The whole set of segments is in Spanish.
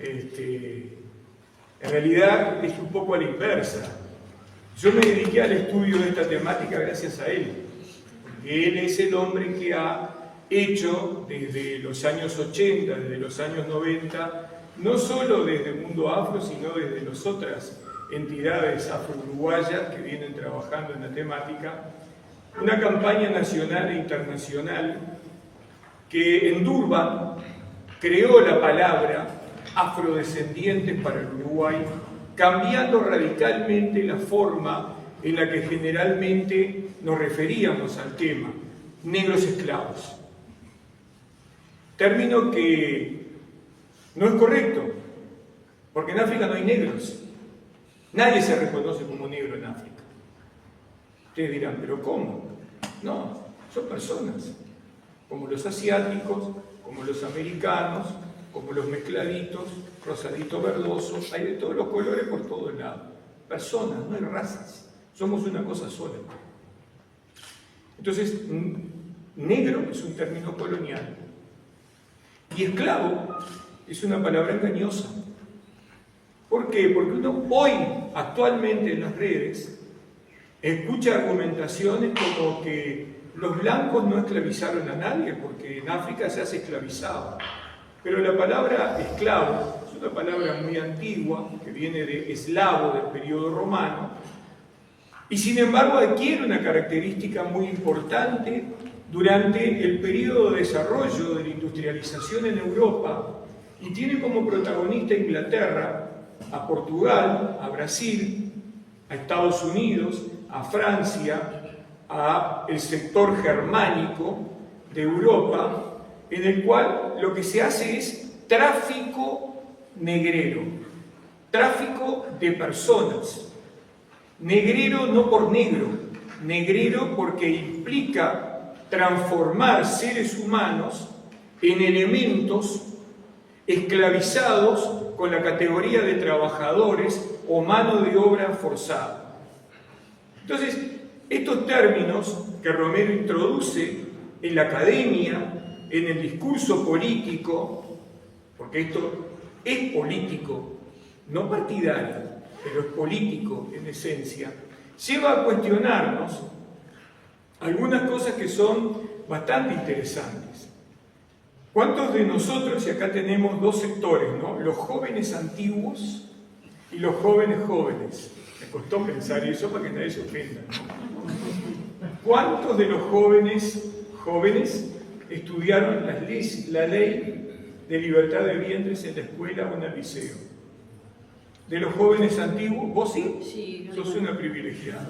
En realidad es un poco a la inversa. Yo me dediqué al estudio de esta temática gracias a él, porque él es el hombre que ha hecho desde los años 80, desde los años 90, no solo desde el mundo afro, sino desde las otras entidades afro-uruguayas que vienen trabajando en la temática, una campaña nacional e internacional que en Durban creó la palabra afrodescendientes para el Uruguay, cambiando radicalmente la forma en la que generalmente nos referíamos al tema, negros esclavos. Término que no es correcto, porque en África no hay negros. Nadie se reconoce como negro en África. Ustedes dirán, ¿pero cómo? No, son personas, como los asiáticos, como los americanos, como los mezcladitos, rosaditos, verdosos, hay de todos los colores por todos lados. Personas, no hay razas, somos una cosa sola. Entonces, negro es un término colonial y esclavo es una palabra engañosa. ¿Por qué? Porque uno hoy, actualmente en las redes, escucha argumentaciones como que los blancos no esclavizaron a nadie, porque en África se hace esclavizado. Pero la palabra esclavo es una palabra muy antigua, que viene de eslavo, del periodo romano, y sin embargo adquiere una característica muy importante durante el periodo de desarrollo de la industrialización en Europa, y tiene como protagonista a Inglaterra, a Portugal, a Brasil, a Estados Unidos, a Francia, a el sector germánico de Europa, en el cual lo que se hace es tráfico negrero, tráfico de personas. Negrero no por negro, negrero porque implica transformar seres humanos en elementos esclavizados con la categoría de trabajadores o mano de obra forzada. Entonces, estos términos que Romero introduce en la academia, en el discurso político, porque esto es político, no partidario, pero es político en esencia, lleva a cuestionarnos algunas cosas que son bastante interesantes. ¿Cuántos de nosotros, y acá tenemos dos sectores, ¿no? Los jóvenes antiguos y los jóvenes jóvenes? Me costó pensar eso para que nadie se ofenda, ¿no? ¿Cuántos de los jóvenes estudiaron la ley de libertad de vientres en la escuela o en el liceo? De los jóvenes antiguos, ¿vos sí? Sí. Sos una privilegiada.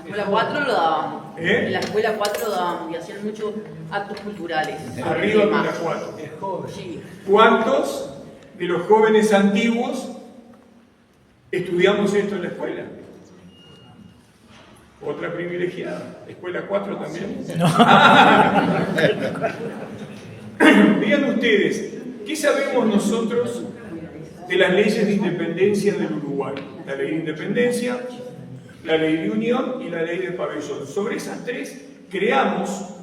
En la escuela 4 lo dábamos. ¿Eh? En la escuela 4 lo dábamos y hacían muchos actos culturales. Arriba con la 4. Es joven. Sí. ¿Cuántos de los jóvenes antiguos estudiamos esto en la escuela? Otra privilegiada. ¿Escuela 4 también? No. Vean ustedes, ¿qué sabemos nosotros de las leyes de independencia del Uruguay? La ley de independencia, la ley de unión y la ley de pabellón. Sobre esas tres creamos,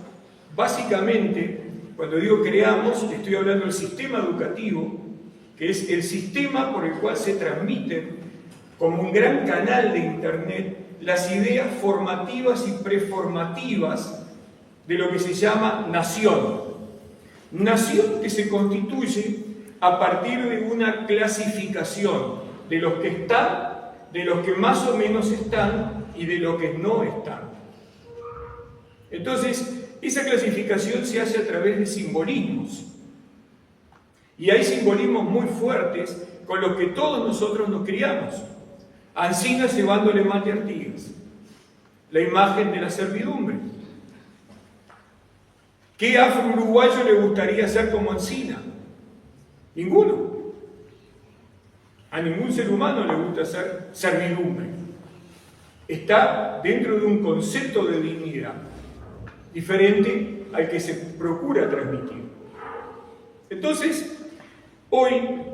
básicamente, cuando digo creamos, estoy hablando del sistema educativo, que es el sistema por el cual se transmiten como un gran canal de Internet las ideas formativas y preformativas de lo que se llama nación. Nación que se constituye a partir de una clasificación de los que están, de los que más o menos están y de los que no están. Entonces, esa clasificación se hace a través de simbolismos. Y hay simbolismos muy fuertes con los que todos nosotros nos criamos. Ancina llevándole mate a Artigas. La imagen de la servidumbre. ¿Qué afro-uruguayo le gustaría ser como Ancina? Ninguno. A ningún ser humano le gusta ser servidumbre. Está dentro de un concepto de dignidad diferente al que se procura transmitir. Entonces, hoy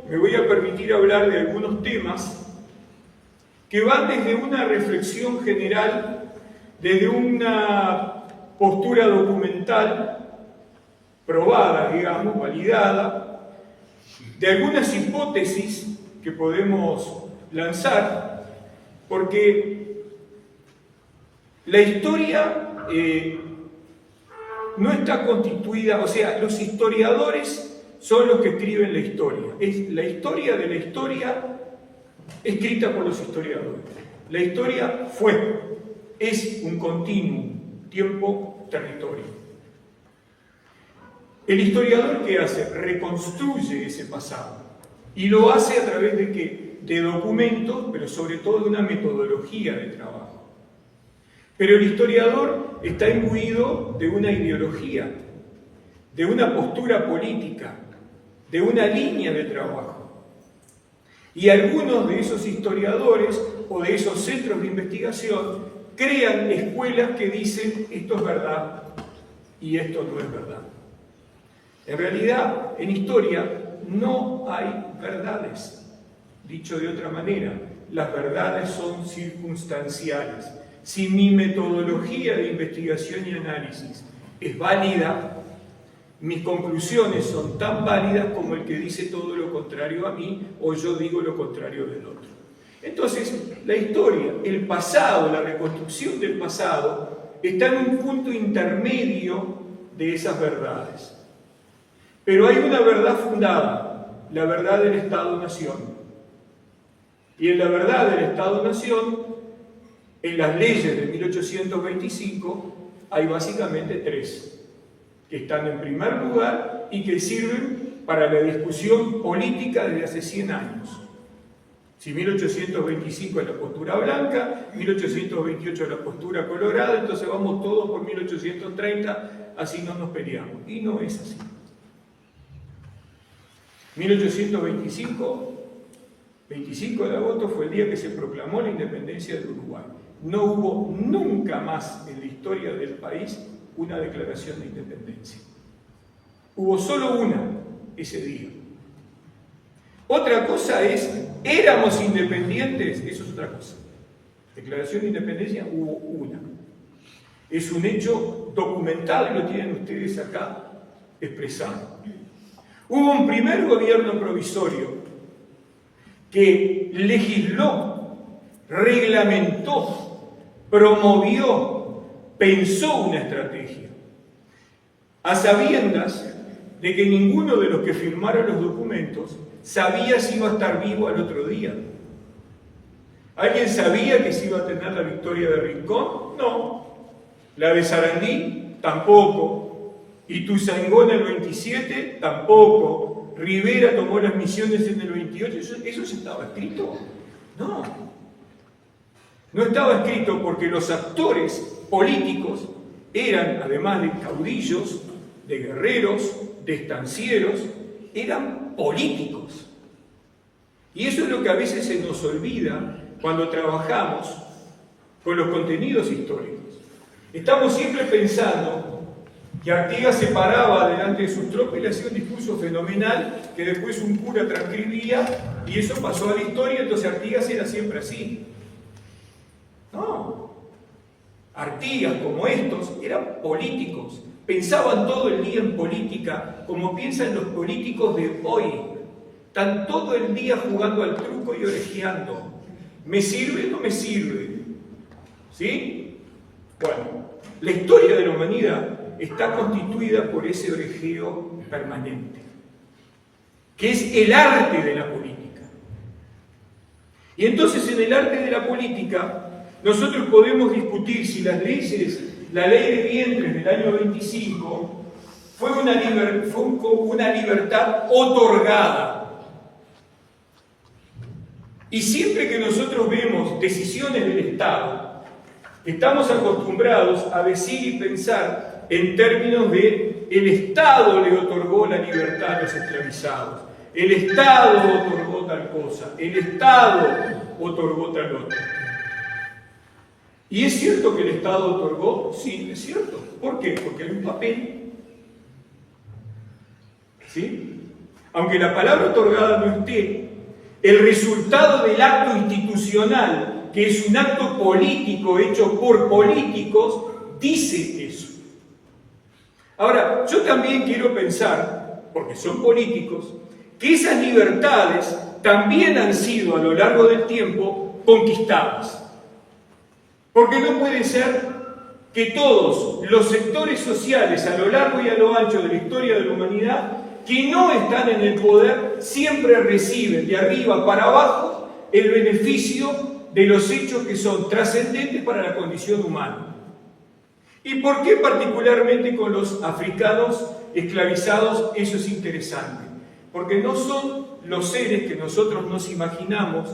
me voy a permitir hablar de algunos temas que van desde una reflexión general, desde una postura documental, probada, digamos, validada, de algunas hipótesis que podemos lanzar, porque la historia no está constituida, o sea, los historiadores son los que escriben la historia. Es la historia de la historia escrita por los historiadores. La historia es un continuum, tiempo, territorio. El historiador, ¿qué hace? Reconstruye ese pasado. Y lo hace a través de ¿qué? De documentos, pero sobre todo de una metodología de trabajo. Pero el historiador está imbuido de una ideología, de una postura política, de una línea de trabajo. Y algunos de esos historiadores o de esos centros de investigación crean escuelas que dicen esto es verdad y esto no es verdad. En realidad, en historia no hay verdades. Dicho de otra manera, las verdades son circunstanciales. Si mi metodología de investigación y análisis es válida, mis conclusiones son tan válidas como el que dice todo lo contrario a mí o yo digo lo contrario del otro. Entonces, la historia, el pasado, la reconstrucción del pasado, está en un punto intermedio de esas verdades. Pero hay una verdad fundada, la verdad del Estado-Nación. Y en la verdad del Estado-Nación, en las leyes de 1825, hay básicamente tres, que están en primer lugar y que sirven para la discusión política desde hace 100 años. Si 1825 es la postura blanca, 1828 es la postura colorada, entonces vamos todos por 1830, así no nos peleamos. Y no es así. 1825, 25 de agosto fue el día que se proclamó la independencia del Uruguay. No hubo nunca más en la historia del país una declaración de independencia. Hubo solo una ese día. Otra cosa es, ¿éramos independientes? Eso es otra cosa. Declaración de independencia hubo una. Es un hecho documentado y lo tienen ustedes acá expresado. Hubo un primer gobierno provisorio que legisló, reglamentó, promovió, pensó una estrategia, a sabiendas de que ninguno de los que firmaron los documentos sabía si iba a estar vivo al otro día. ¿Alguien sabía que se iba a tener la victoria de Rincón? No. La de Sarandí, tampoco. Ituzaingó en el 27, tampoco. Rivera tomó las Misiones en el 28. ¿Eso ya estaba escrito? No. No estaba escrito porque los actores políticos eran, además de caudillos, de guerreros, de estancieros, eran políticos. Y eso es lo que a veces se nos olvida cuando trabajamos con los contenidos históricos. Estamos siempre pensando que Artigas se paraba delante de sus tropas y le hacía un discurso fenomenal que después un cura transcribía y eso pasó a la historia, entonces Artigas era siempre así. No. Artigas, como estos, eran políticos. Pensaban todo el día en política, como piensan los políticos de hoy. Están todo el día jugando al truco y orejeando. ¿Me sirve o no me sirve? ¿Sí? Bueno, la historia de la humanidad está constituida por ese orejeo permanente, que es el arte de la política. Y entonces en el arte de la política nosotros podemos discutir si las leyes, la ley de vientres del año 25 fue una libertad otorgada. Y siempre que nosotros vemos decisiones del Estado, estamos acostumbrados a decir y pensar en términos de el Estado le otorgó la libertad a los esclavizados, el Estado otorgó tal cosa, el Estado otorgó tal otra. ¿Y es cierto que el Estado otorgó? Sí, es cierto. ¿Por qué? Porque hay un papel. ¿Sí? Aunque la palabra otorgada no esté, el resultado del acto institucional, que es un acto político hecho por políticos, dice eso. Ahora, yo también quiero pensar, porque son políticos, que esas libertades también han sido a lo largo del tiempo conquistadas. Porque no puede ser que todos los sectores sociales a lo largo y a lo ancho de la historia de la humanidad que no están en el poder siempre reciben de arriba para abajo el beneficio de los hechos que son trascendentes para la condición humana. ¿Y por qué particularmente con los africanos esclavizados eso es interesante? Porque no son los seres que nosotros nos imaginamos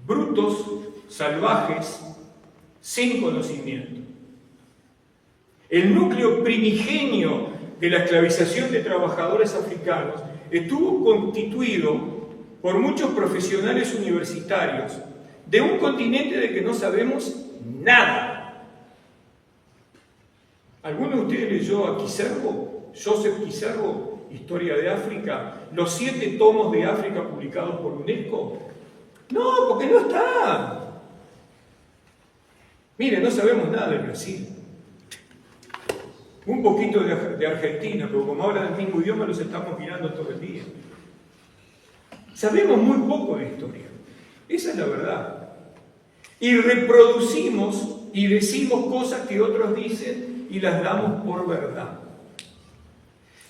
brutos, salvajes, sin conocimiento. El núcleo primigenio de la esclavización de trabajadores africanos estuvo constituido por muchos profesionales universitarios de un continente de que no sabemos nada. ¿Alguno de ustedes leyó a Kizerbo, Joseph Kizerbo, Historia de África, los 7 tomos de África publicados por UNESCO? No, porque no está. Mire, no sabemos nada de Brasil. Un poquito de Argentina, pero como hablan el mismo idioma los estamos mirando todo el día. Sabemos muy poco de historia. Esa es la verdad. Y reproducimos y decimos cosas que otros dicen y las damos por verdad.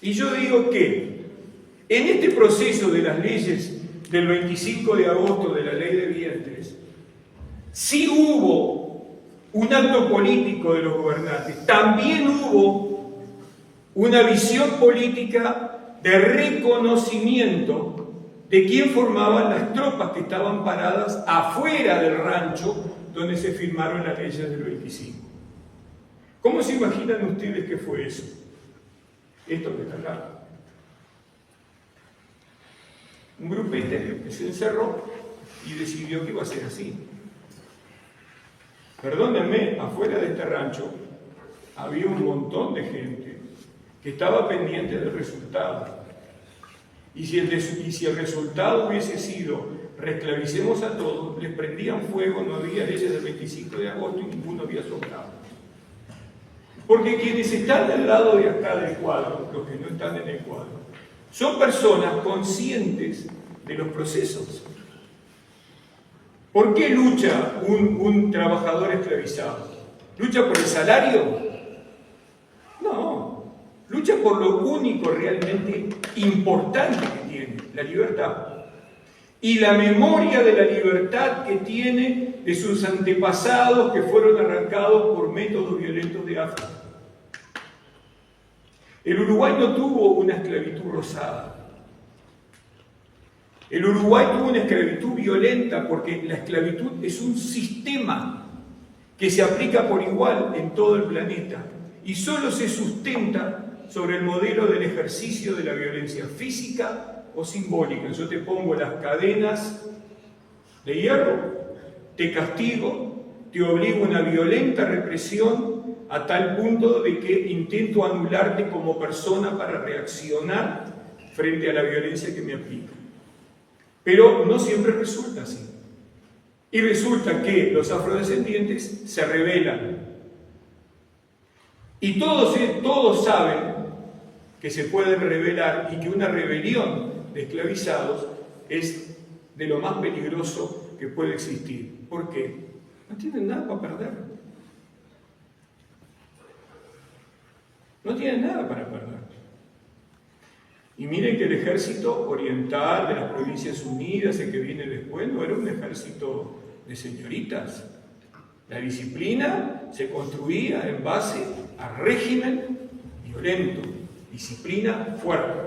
Y yo digo que en este proceso de las leyes del 25 de agosto de la ley de vientres, sí hubo un acto político de los gobernantes, también hubo una visión política de reconocimiento de quién formaban las tropas que estaban paradas afuera del rancho donde se firmaron las leyes del 25. ¿Cómo se imaginan ustedes que fue eso? Esto que está acá. Un grupete que se encerró y decidió que iba a ser así. Perdónenme, afuera de este rancho había un montón de gente que estaba pendiente del resultado. Y si el resultado hubiese sido reesclavicemos a todos, les prendían fuego, no había leyes del 25 de agosto y ninguno había sobrado. Porque quienes están del lado de acá del cuadro, los que no están en el cuadro, son personas conscientes de los procesos. ¿Por qué lucha un trabajador esclavizado? ¿Lucha por el salario? No, lucha por lo único realmente importante que tiene, la libertad. Y la memoria de la libertad que tiene de sus antepasados que fueron arrancados por métodos violentos de África. El Uruguay no tuvo una esclavitud rosada. El Uruguay tuvo una esclavitud violenta porque la esclavitud es un sistema que se aplica por igual en todo el planeta y solo se sustenta sobre el modelo del ejercicio de la violencia física o simbólica. Yo te pongo las cadenas de hierro, te castigo, te obligo a una violenta represión a tal punto de que intento anularte como persona para reaccionar frente a la violencia que me aplica. Pero no siempre resulta así. Y resulta que los afrodescendientes se rebelan. Y todos saben que se pueden rebelar y que una rebelión de esclavizados es de lo más peligroso que puede existir. ¿Por qué? No tienen nada para perder. No tienen nada para perder. Y miren que el ejército oriental de las Provincias Unidas, el que viene después, no era un ejército de señoritas. La disciplina se construía en base a régimen violento, disciplina fuerte.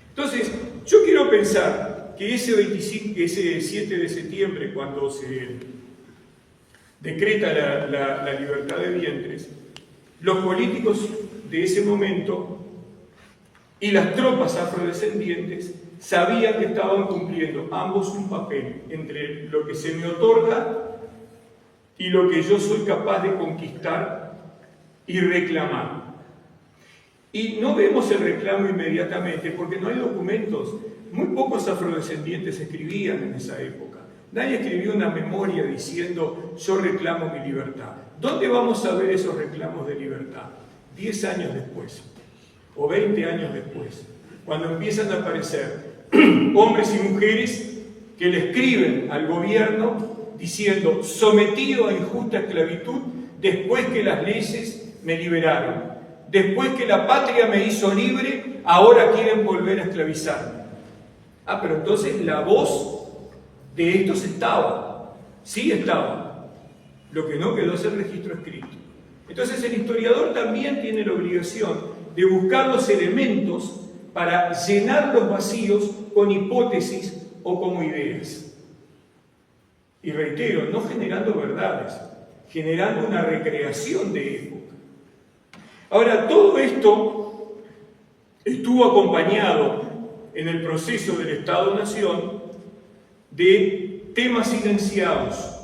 Entonces, yo quiero pensar que ese 7 de septiembre, cuando se decreta la libertad de vientres, los políticos de ese momento y las tropas afrodescendientes sabían que estaban cumpliendo ambos un papel entre lo que se me otorga y lo que yo soy capaz de conquistar y reclamar. Y no vemos el reclamo inmediatamente porque no hay documentos. Muy pocos afrodescendientes escribían en esa época. Nadie escribió una memoria diciendo yo reclamo mi libertad. ¿Dónde vamos a ver esos reclamos de libertad? 10 años después o 20 años después. cuando empiezan a aparecer hombres y mujeres que le escriben al gobierno diciendo: sometido a injusta esclavitud después que las leyes me liberaron, después que la patria me hizo libre, ahora quieren volver a esclavizarme. Ah, pero entonces la voz de estos estaba, sí estaba, lo que no quedó es el registro escrito. Entonces el historiador también tiene la obligación de buscar los elementos para llenar los vacíos con hipótesis o como ideas. Y reitero, no generando verdades, generando una recreación de época. Ahora, todo esto estuvo acompañado en el proceso del Estado-Nación de temas silenciados.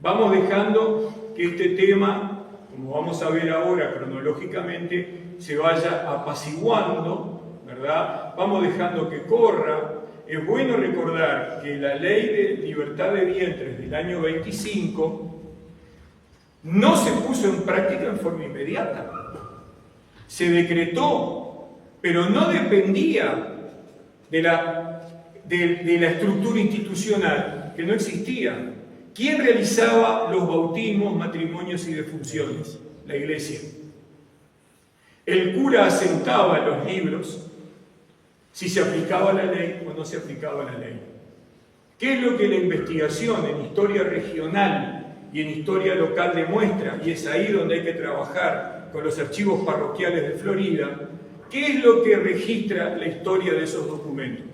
Vamos dejando que este tema, como vamos a ver ahora cronológicamente, se vaya apaciguando, ¿verdad? Vamos dejando que corra. Es bueno recordar que la ley de libertad de vientres del año 25 no se puso en práctica en forma inmediata. Se decretó, pero no dependía de la estructura institucional, que no existía. ¿Quién realizaba los bautismos, matrimonios y defunciones? La Iglesia. El cura asentaba los libros si se aplicaba la ley o no se aplicaba la ley. ¿Qué es lo que la investigación en historia regional y en historia local demuestra? Y es ahí donde hay que trabajar con los archivos parroquiales de Florida. ¿Qué es lo que registra la historia de esos documentos?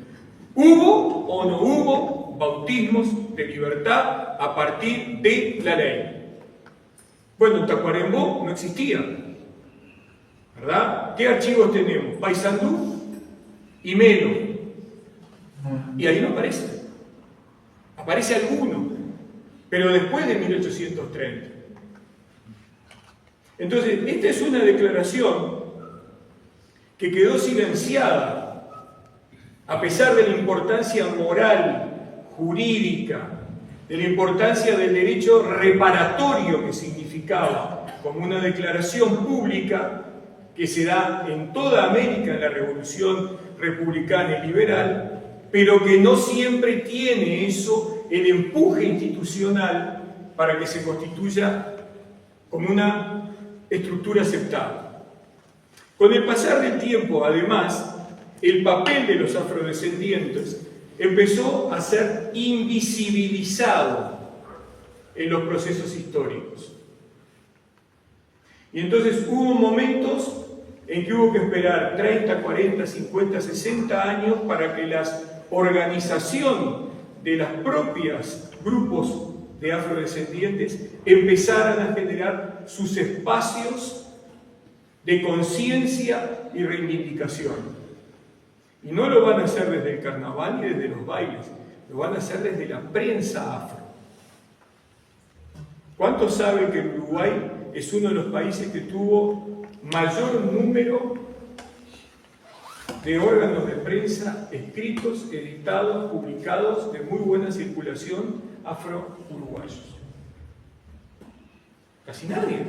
¿Hubo o no hubo bautismos de libertad a partir de la ley? Bueno, en Tacuarembó no existía, ¿verdad? ¿Qué archivos tenemos? Paysandú y Melo. Y ahí no aparece. Aparece alguno, pero después de 1830. Entonces, esta es una declaración que quedó silenciada a pesar de la importancia moral, jurídica, de la importancia del derecho reparatorio que significaba como una declaración pública que se da en toda América en la Revolución Republicana y Liberal, pero que no siempre tiene eso el empuje institucional para que se constituya como una estructura aceptada. Con el pasar del tiempo, además, el papel de los afrodescendientes empezó a ser invisibilizado en los procesos históricos. Y entonces hubo momentos en que hubo que esperar 30, 40, 50, 60 años para que la organización de las propias grupos de afrodescendientes empezaran a generar sus espacios de conciencia y reivindicación. Y no lo van a hacer desde el carnaval ni desde los bailes, lo van a hacer desde la prensa afro. ¿Cuántos saben que Uruguay es uno de los países que tuvo mayor número de órganos de prensa escritos, editados, publicados, de muy buena circulación afro-uruguayos? Casi nadie,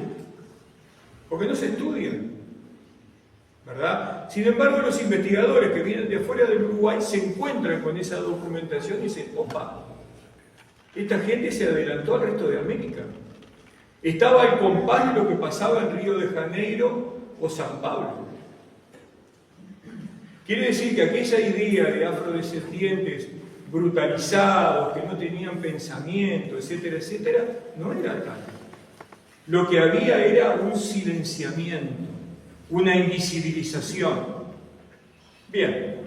porque no se estudian, ¿verdad? Sin embargo, los investigadores que vienen de afuera del Uruguay se encuentran con esa documentación y dicen: opa, esta gente se adelantó al resto de América. Estaba al compás de lo que pasaba en Río de Janeiro o San Pablo. Quiere decir que aquella idea de afrodescendientes brutalizados, que no tenían pensamiento, etcétera, etcétera, no era tal. Lo que había era un silenciamiento, una invisibilización. Bien,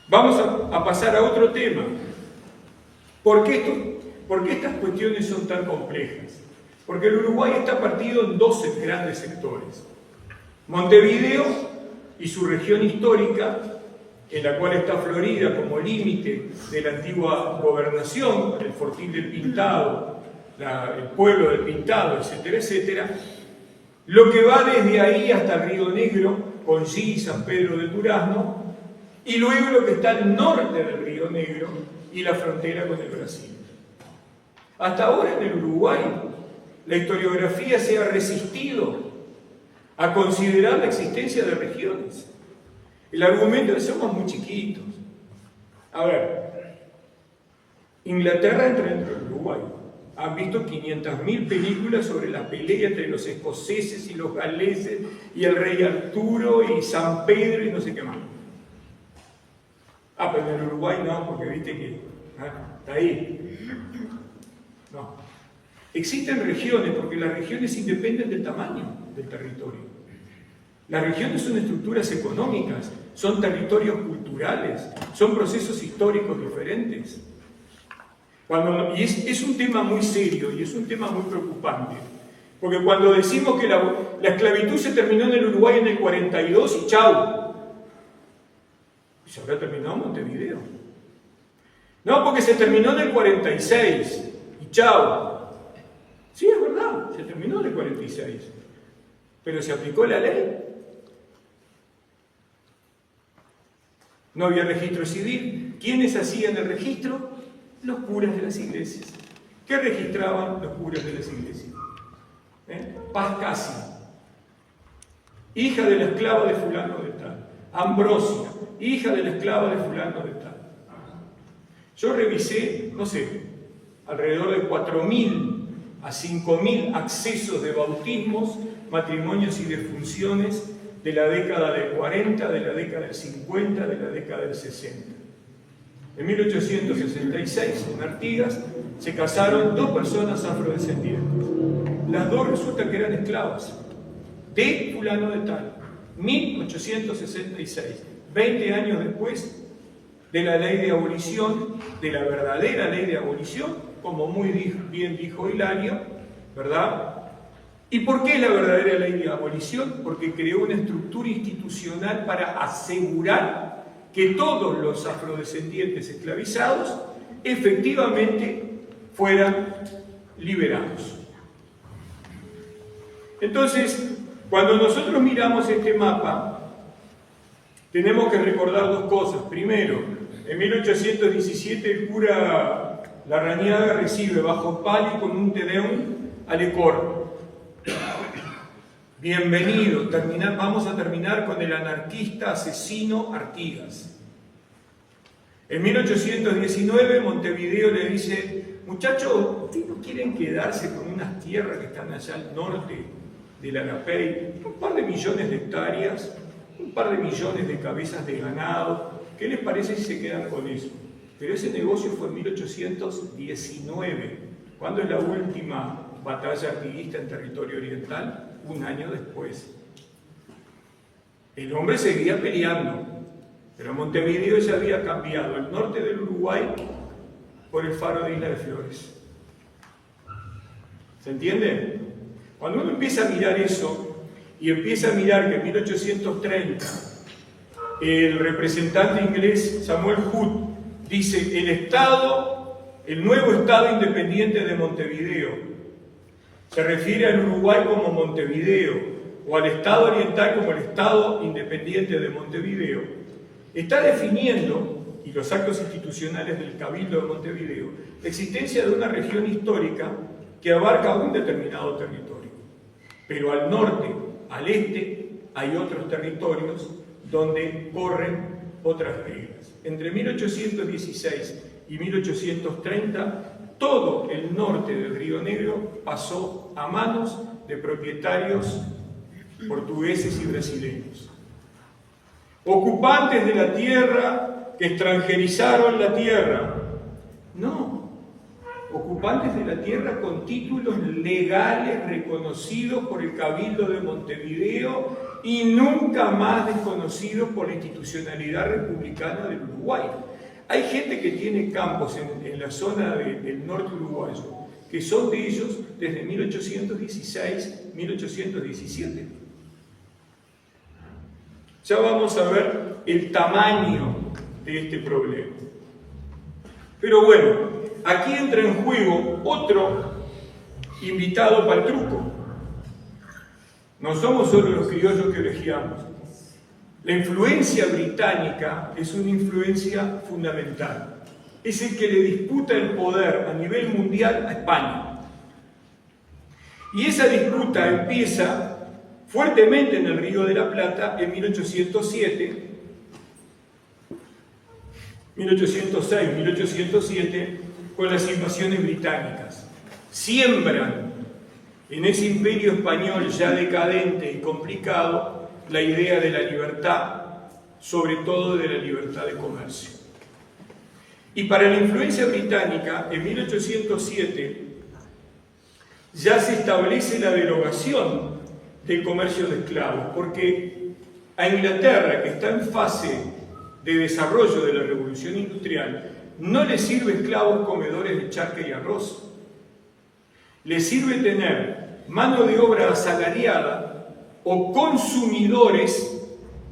vamos a pasar a otro tema. ¿Por qué estas cuestiones son tan complejas? Porque el Uruguay está partido en 12 grandes sectores. Montevideo y su región histórica, en la cual está Florida como límite de la antigua gobernación, el Fortín del Pintado, el pueblo del Pintado, etcétera, etcétera. Lo que va desde ahí hasta el Río Negro, Conchí y San Pedro del Durazno, y luego lo que está al norte del Río Negro y la frontera con el Brasil. Hasta ahora en el Uruguay, la historiografía se ha resistido a considerar la existencia de regiones. El argumento es que somos muy chiquitos. A ver, Inglaterra entra dentro del Uruguay. Han visto 500.000 películas sobre la pelea entre los escoceses y los galeses y el rey Arturo y San Pedro y no sé qué más. Ah, pero en el Uruguay no, porque viste que está ahí. No. Existen regiones, porque las regiones independen del tamaño del territorio. Las regiones son estructuras económicas, son territorios culturales, son procesos históricos diferentes. Y es un tema muy serio y es un tema muy preocupante. Porque cuando decimos que la esclavitud se terminó en el Uruguay en el 42 y chau, se habrá terminado en Montevideo. No, porque se terminó en el 46 y chau. Sí, es verdad, se terminó en el 46. Pero se aplicó la ley. No había registro civil. ¿Quiénes hacían el registro? Los curas de las iglesias. ¿Qué registraban los curas de las iglesias? Paz Casi, hija de la esclava de fulano de tal. Ambrosia, hija de la esclava de fulano de tal. Yo revisé, no sé, alrededor de 4.000 a 5.000 accesos de bautismos, matrimonios y defunciones de la década del 40, de la década del 50, de la década del 60. En 1866, en Artigas, se casaron dos personas afrodescendientes. Las dos resulta que eran esclavas de fulano de tal. 1866, 20 años después de la ley de abolición, de la verdadera ley de abolición, como muy bien dijo Hilario, ¿verdad? ¿Y por qué la verdadera ley de abolición? Porque creó una estructura institucional para asegurar que todos los afrodescendientes esclavizados efectivamente fueran liberados. Entonces, cuando nosotros miramos este mapa, tenemos que recordar dos cosas. Primero, en 1817 el cura Larrañaga recibe bajo palio con un Te Deum a Lecor. Bienvenido, vamos a terminar con el anarquista asesino Artigas. En 1819 Montevideo le dice: muchachos, ¿ustedes no quieren quedarse con unas tierras que están allá al norte del Arapey? Un par de millones de hectáreas, un par de millones de cabezas de ganado. ¿Qué les parece si se quedan con eso? Pero ese negocio fue en 1819. ¿Cuándo es la última batalla artiguista en territorio oriental? Un año después. El hombre seguía peleando, pero Montevideo ya había cambiado el norte del Uruguay por el faro de Isla de Flores. ¿Se entiende? Cuando uno empieza a mirar eso y empieza a mirar que en 1830 el representante inglés Samuel Hood dice: el nuevo Estado independiente de Montevideo se refiere al Uruguay como Montevideo o al Estado oriental como el Estado independiente de Montevideo, está definiendo, y los actos institucionales del Cabildo de Montevideo, la existencia de una región histórica que abarca un determinado territorio. Pero al norte, al este, hay otros territorios donde corren otras reglas. Entre 1816 y 1830, todo el norte del Río Negro pasó a manos de propietarios portugueses y brasileños. Ocupantes de la tierra que extranjerizaron la tierra. No, ocupantes de la tierra con títulos legales reconocidos por el Cabildo de Montevideo y nunca más desconocidos por la institucionalidad republicana del Uruguay. Hay gente que tiene campos en la zona del norte uruguayo que son de ellos desde 1816, 1817. Ya vamos a ver el tamaño de este problema. Pero bueno, aquí entra en juego otro invitado para el truco. No somos solo los criollos que elegíamos. La influencia británica es una influencia fundamental. Es el que le disputa el poder a nivel mundial a España. Y esa disputa empieza fuertemente en el Río de la Plata en 1807, 1806, 1807, con las invasiones británicas. Siembran en ese imperio español ya decadente y complicado la idea de la libertad, sobre todo de la libertad de comercio. Y para la influencia británica, en 1807, ya se establece la derogación del comercio de esclavos, porque a Inglaterra, que está en fase de desarrollo de la revolución industrial, no le sirve esclavos comedores de charque y arroz. Le sirve tener mano de obra asalariada o consumidores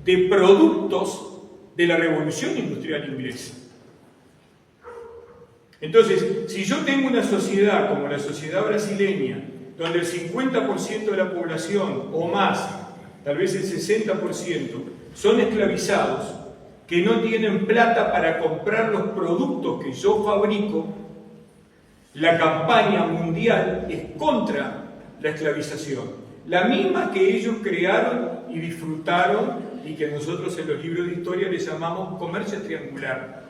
de productos de la revolución industrial inglesa. Entonces, si yo tengo una sociedad como la sociedad brasileña, donde el 50% de la población o más, tal vez el 60%, son esclavizados, que no tienen plata para comprar los productos que yo fabrico, la campaña mundial es contra la esclavización. La misma que ellos crearon y disfrutaron y que nosotros en los libros de historia le llamamos comercio triangular.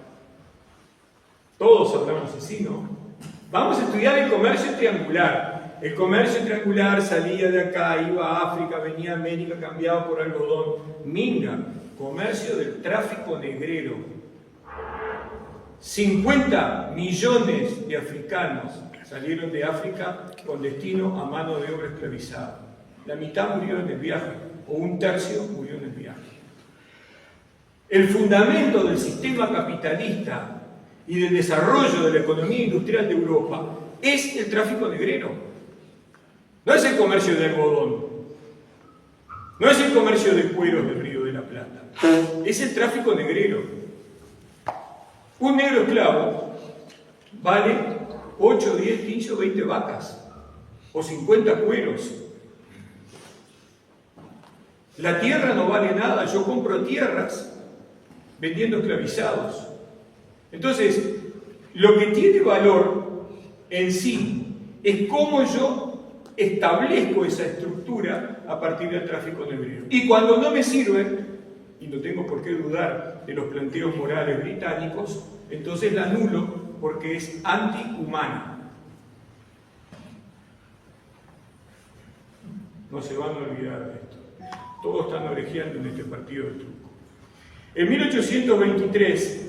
Todos hablamos así, ¿no? Vamos a estudiar el comercio triangular. El comercio triangular salía de acá, iba a África, venía a América, cambiaba por algodón. Minga, comercio del tráfico negrero. 50 millones de africanos salieron de África con destino a mano de obra esclavizada. La mitad murió en el viaje, o un tercio murió en el viaje. El fundamento del sistema capitalista y del desarrollo de la economía industrial de Europa es el tráfico negrero. No es el comercio de algodón, no es el comercio de cueros del Río de la Plata, es el tráfico negrero. Un negro esclavo vale 8, 10, 15 o 20 vacas, o 50 cueros. La tierra no vale nada, yo compro tierras vendiendo esclavizados. Entonces, lo que tiene valor en sí es cómo yo establezco esa estructura a partir del tráfico negrero. Y cuando no me sirve, y no tengo por qué dudar de los planteos morales británicos, entonces la anulo porque es antihumana. No se van a olvidar de esto. Todos están orejeando en este partido de truco. En 1823,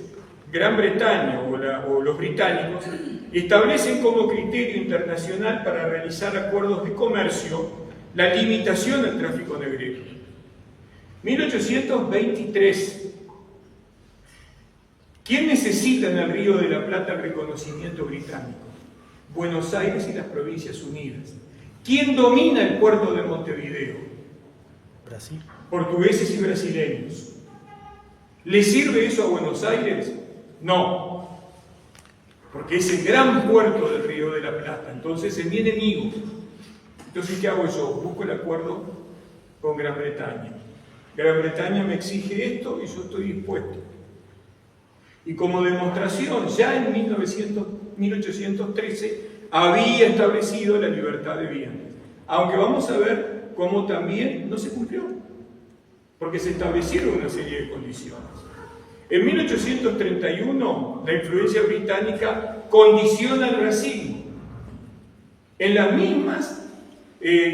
Gran Bretaña o los británicos establecen como criterio internacional para realizar acuerdos de comercio la limitación al tráfico negrero. 1823. ¿Quién necesita en el Río de la Plata el reconocimiento británico? Buenos Aires y las Provincias Unidas. ¿Quién domina el puerto de Montevideo? Brasil. Portugueses y brasileños. ¿Le sirve eso a Buenos Aires? No, porque es el gran puerto del Río de la Plata, entonces es mi enemigo. Entonces, ¿qué hago yo? Busco el acuerdo con Gran Bretaña. Gran Bretaña me exige esto y yo estoy dispuesto. Y como demostración, ya en 1813 había establecido la libertad de bienes, aunque vamos a ver cómo también no se cumplió, porque se establecieron una serie de condiciones. En 1831, la influencia británica condiciona al Brasil en las mismas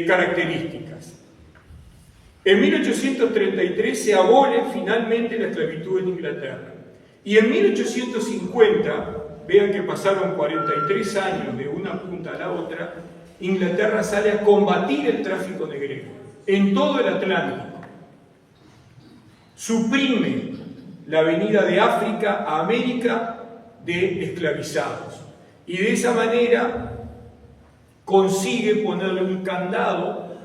características. En 1833 se abole finalmente la esclavitud en Inglaterra. Y en 1850, vean que pasaron 43 años de una punta a la otra, Inglaterra sale a combatir el tráfico negrero en todo el Atlántico. Suprime la venida de África a América de esclavizados. Y de esa manera consigue ponerle un candado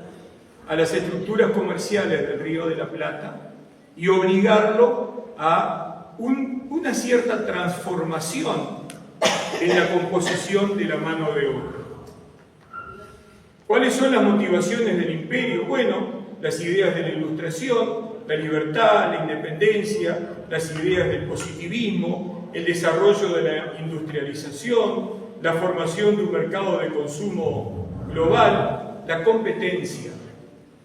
a las estructuras comerciales del Río de la Plata y obligarlo a una cierta transformación en la composición de la mano de obra. ¿Cuáles son las motivaciones del imperio? Bueno, las ideas de la Ilustración, la libertad, la independencia, las ideas del positivismo, el desarrollo de la industrialización, la formación de un mercado de consumo global, la competencia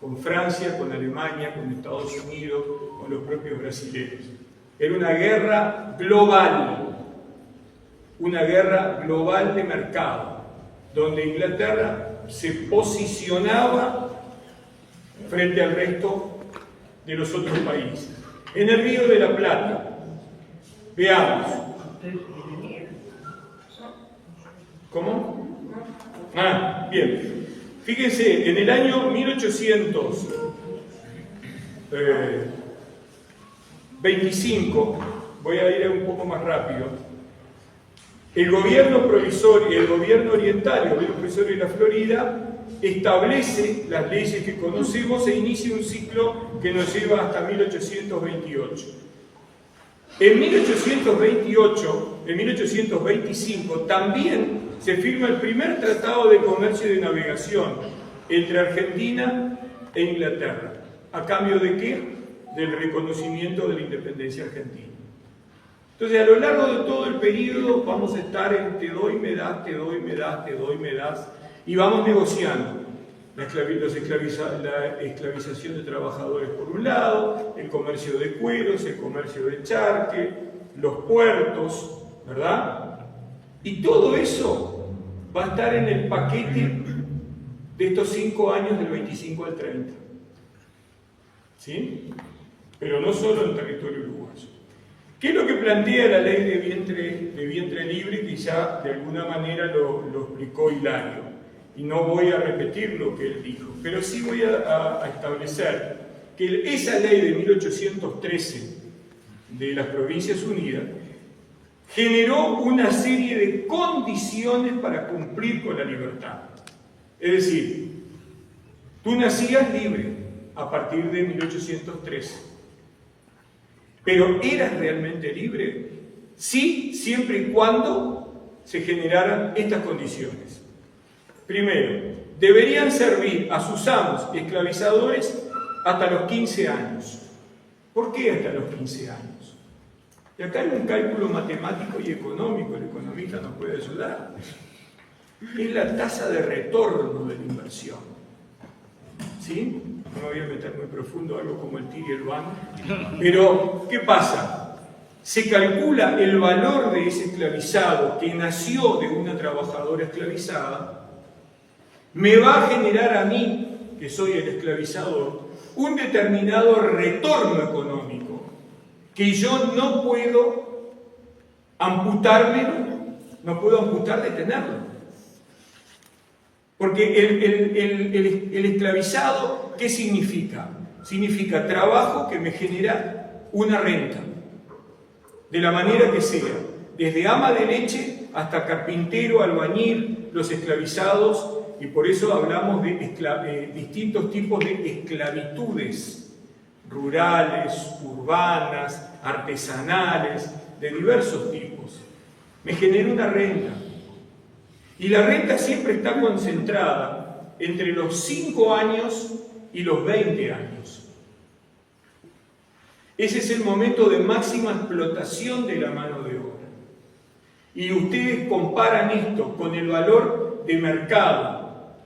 con Francia, con Alemania, con Estados Unidos, con los propios brasileños. Era una guerra global de mercado, donde Inglaterra se posicionaba frente al resto de los otros países. En el Río de la Plata, veamos. ¿Cómo? Bien. Fíjense, en el año 1825, voy a ir un poco más rápido, el gobierno provisorio, el gobierno oriental, el gobierno provisorio de la Florida, establece las leyes que conocemos e inicia un ciclo que nos lleva hasta 1828. En 1825 también se firma el primer tratado de comercio y de navegación entre Argentina e Inglaterra. ¿A cambio de qué? Del reconocimiento de la independencia argentina. Entonces, a lo largo de todo el periodo vamos a estar en te doy, me das, y vamos negociando la esclavización de trabajadores por un lado, el comercio de cueros, el comercio de charque, los puertos, ¿verdad? Y todo eso va a estar en el paquete de estos 5 años del 25 al 30. ¿Sí? Pero no solo en territorio uruguayo. ¿Qué es lo que plantea la ley de vientre libre? Que ya de alguna manera lo explicó Hilario. Y no voy a repetir lo que él dijo, pero sí voy a establecer que esa ley de 1813 de las Provincias Unidas generó una serie de condiciones para cumplir con la libertad. Es decir, tú nacías libre a partir de 1813. ¿Pero eras realmente libre? Sí, siempre y cuando se generaran estas condiciones. Primero, deberían servir a sus amos esclavizadores hasta los 15 años. ¿Por qué hasta los 15 años? Y acá hay un cálculo matemático y económico, el economista nos puede ayudar. Es la tasa de retorno de la inversión. ¿Sí? No me voy a meter muy profundo, algo como el tir y el van. Pero, ¿qué pasa? Se calcula el valor de ese esclavizado que nació de una trabajadora esclavizada, me va a generar a mí, que soy el esclavizador, un determinado retorno económico que yo no puedo amputármelo, no puedo amputar de tenerlo. Porque el esclavizado, ¿qué significa? Significa trabajo que me genera una renta, de la manera que sea, desde ama de leche hasta carpintero, albañil, los esclavizados, y por eso hablamos de distintos tipos de esclavitudes, rurales, urbanas, artesanales, de diversos tipos. Me genera una renta. Y la renta siempre está concentrada entre los 5 años y los 20 años. Ese es el momento de máxima explotación de la mano de obra. Y ustedes comparan esto con el valor de mercado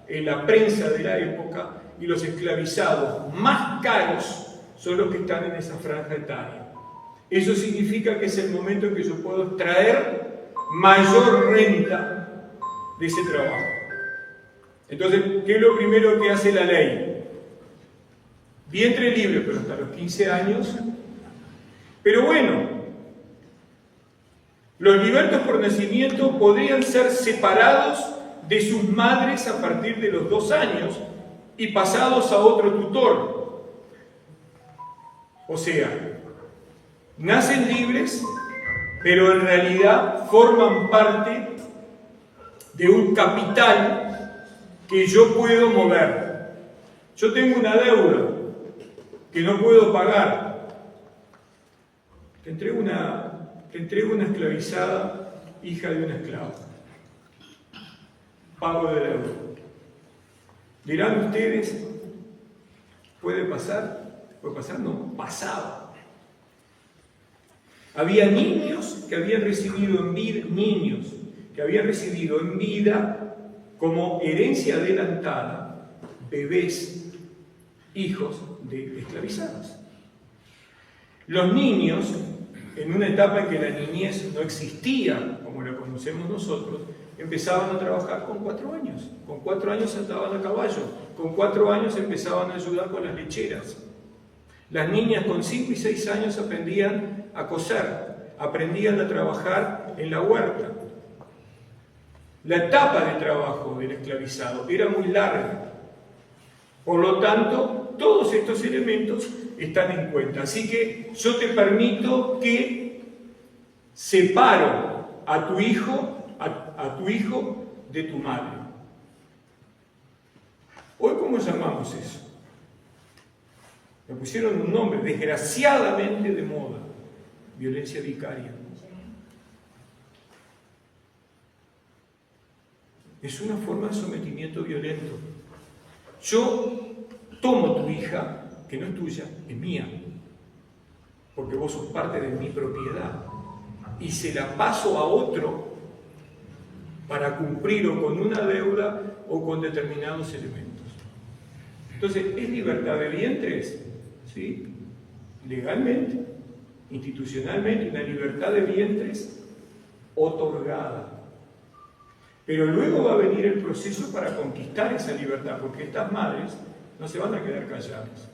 en la prensa de la época, y los esclavizados más caros son los que están en esa franja etaria. Eso significa que es el momento en que yo puedo extraer mayor renta de ese trabajo. Entonces, ¿qué es lo primero que hace la ley? Vientre libre, pero hasta los 15 años. Pero bueno, los libertos por nacimiento podrían ser separados de sus madres a partir de los 2 años y pasados a otro tutor. O sea, nacen libres, pero en realidad forman parte de un capital que yo puedo mover. Yo tengo una deuda que no puedo pagar. Te entrego una esclavizada, hija de un esclavo. Pago de deuda. Dirán ustedes, ¿puede pasar? ¿Puede pasar? No, pasaba. Había niños que habían recibido en vida, como herencia adelantada, bebés, hijos de esclavizados. Los niños en una etapa en que la niñez no existía, como la conocemos nosotros, empezaban a trabajar con 4 años. Con 4 años andaban a caballo, con 4 años empezaban a ayudar con las lecheras. Las niñas con 5 y 6 años aprendían a coser, aprendían a trabajar en la huerta. La etapa de trabajo del esclavizado era muy larga. Por lo tanto, todos estos elementos están en cuenta. Así que yo te permito que separo a tu hijo de tu madre. Hoy, ¿cómo llamamos eso? Le pusieron un nombre, desgraciadamente de moda: violencia vicaria. Es una forma de sometimiento violento. Yo tomo tu hija, que no es tuya, es mía, porque vos sos parte de mi propiedad, y se la paso a otro para cumplir o con una deuda o con determinados elementos. Entonces, ¿es libertad de vientres? ¿Sí? Legalmente, institucionalmente, una libertad de vientres otorgada. Pero luego va a venir el proceso para conquistar esa libertad, porque estas madres no se van a quedar calladas.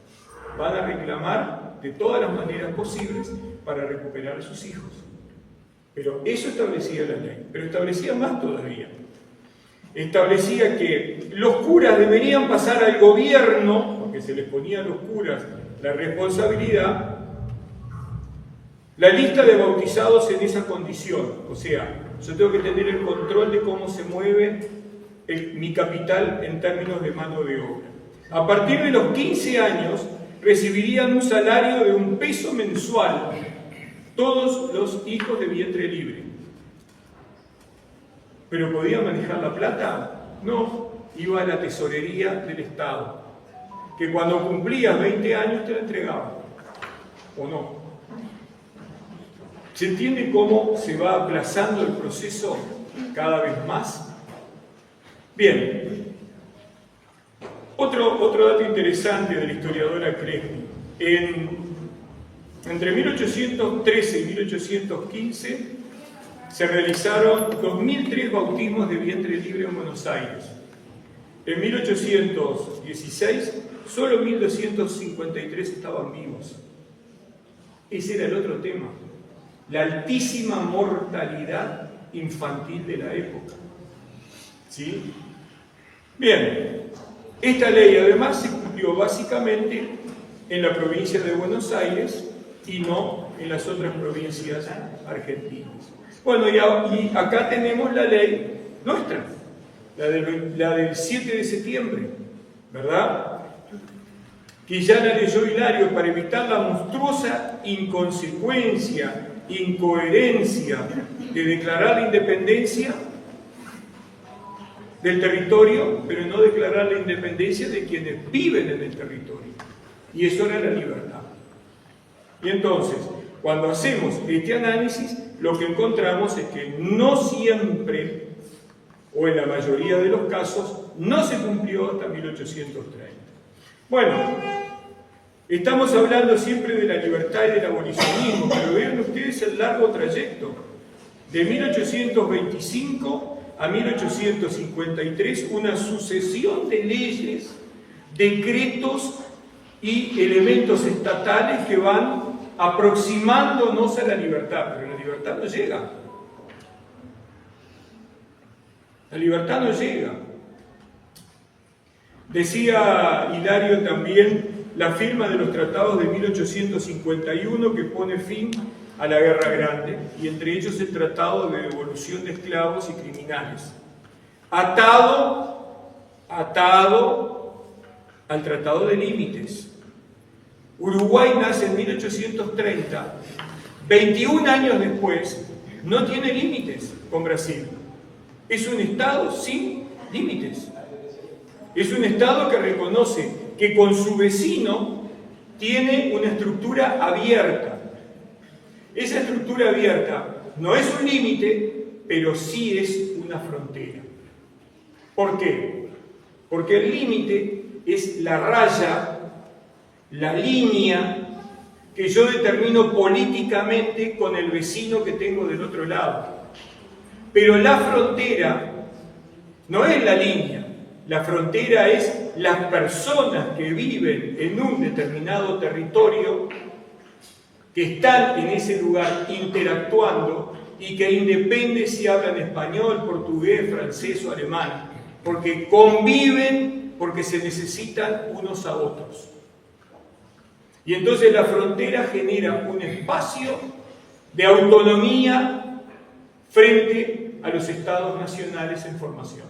Van a reclamar de todas las maneras posibles para recuperar a sus hijos. Pero eso establecía la ley, pero establecía más todavía. Establecía que los curas deberían pasar al gobierno, porque se les ponía a los curas la responsabilidad, la lista de bautizados en esa condición. O sea, yo tengo que tener el control de cómo se mueve mi capital en términos de mano de obra. A partir de los 15 años recibirían un salario de $1 peso mensual todos los hijos de vientre libre. ¿Pero podían manejar la plata? No, iba a la tesorería del Estado, que cuando cumplías 20 años te la entregaban, ¿o no? ¿Se entiende cómo se va aplazando el proceso cada vez más? Bien, otro dato interesante de la historiadora Crespi. Entre 1813 y 1815 se realizaron 2003 bautismos de vientre libre en Buenos Aires. En 1816 solo 1253 estaban vivos. Ese era el otro tema: la altísima mortalidad infantil de la época. ¿Sí? Bien, esta ley además se cumplió básicamente en la provincia de Buenos Aires y no en las otras provincias argentinas. Bueno, y acá tenemos la ley nuestra, la del 7 de septiembre, ¿verdad? Que ya la leyó Hilario para evitar la monstruosa inconsecuencia, incoherencia de declarar la independencia del territorio, pero no declarar la independencia de quienes viven en el territorio. Y eso era la libertad. Y entonces, cuando hacemos este análisis, lo que encontramos es que no siempre, o en la mayoría de los casos, no se cumplió hasta 1830. Bueno, estamos hablando siempre de la libertad y del abolicionismo, pero vean ustedes el largo trayecto. De 1825 a 1853, una sucesión de leyes, decretos y elementos estatales que van aproximándonos a la libertad, pero la libertad no llega. La libertad no llega. Decía Hilario también la firma de los tratados de 1851 que pone fin a la Guerra Grande, y entre ellos el Tratado de Devolución de Esclavos y Criminales, atado al Tratado de Límites. Uruguay nace en 1830, 21 años después, no tiene límites con Brasil. Es un Estado sin límites. Es un Estado que reconoce que con su vecino tiene una estructura abierta. Esa estructura abierta no es un límite, pero sí es una frontera. ¿Por qué? Porque el límite es la raya, la línea que yo determino políticamente con el vecino que tengo del otro lado. Pero la frontera no es la línea, la frontera es las personas que viven en un determinado territorio, que están en ese lugar interactuando y que independe si hablan español, portugués, francés o alemán, porque conviven, porque se necesitan unos a otros. Y entonces la frontera genera un espacio de autonomía frente a los estados nacionales en formación.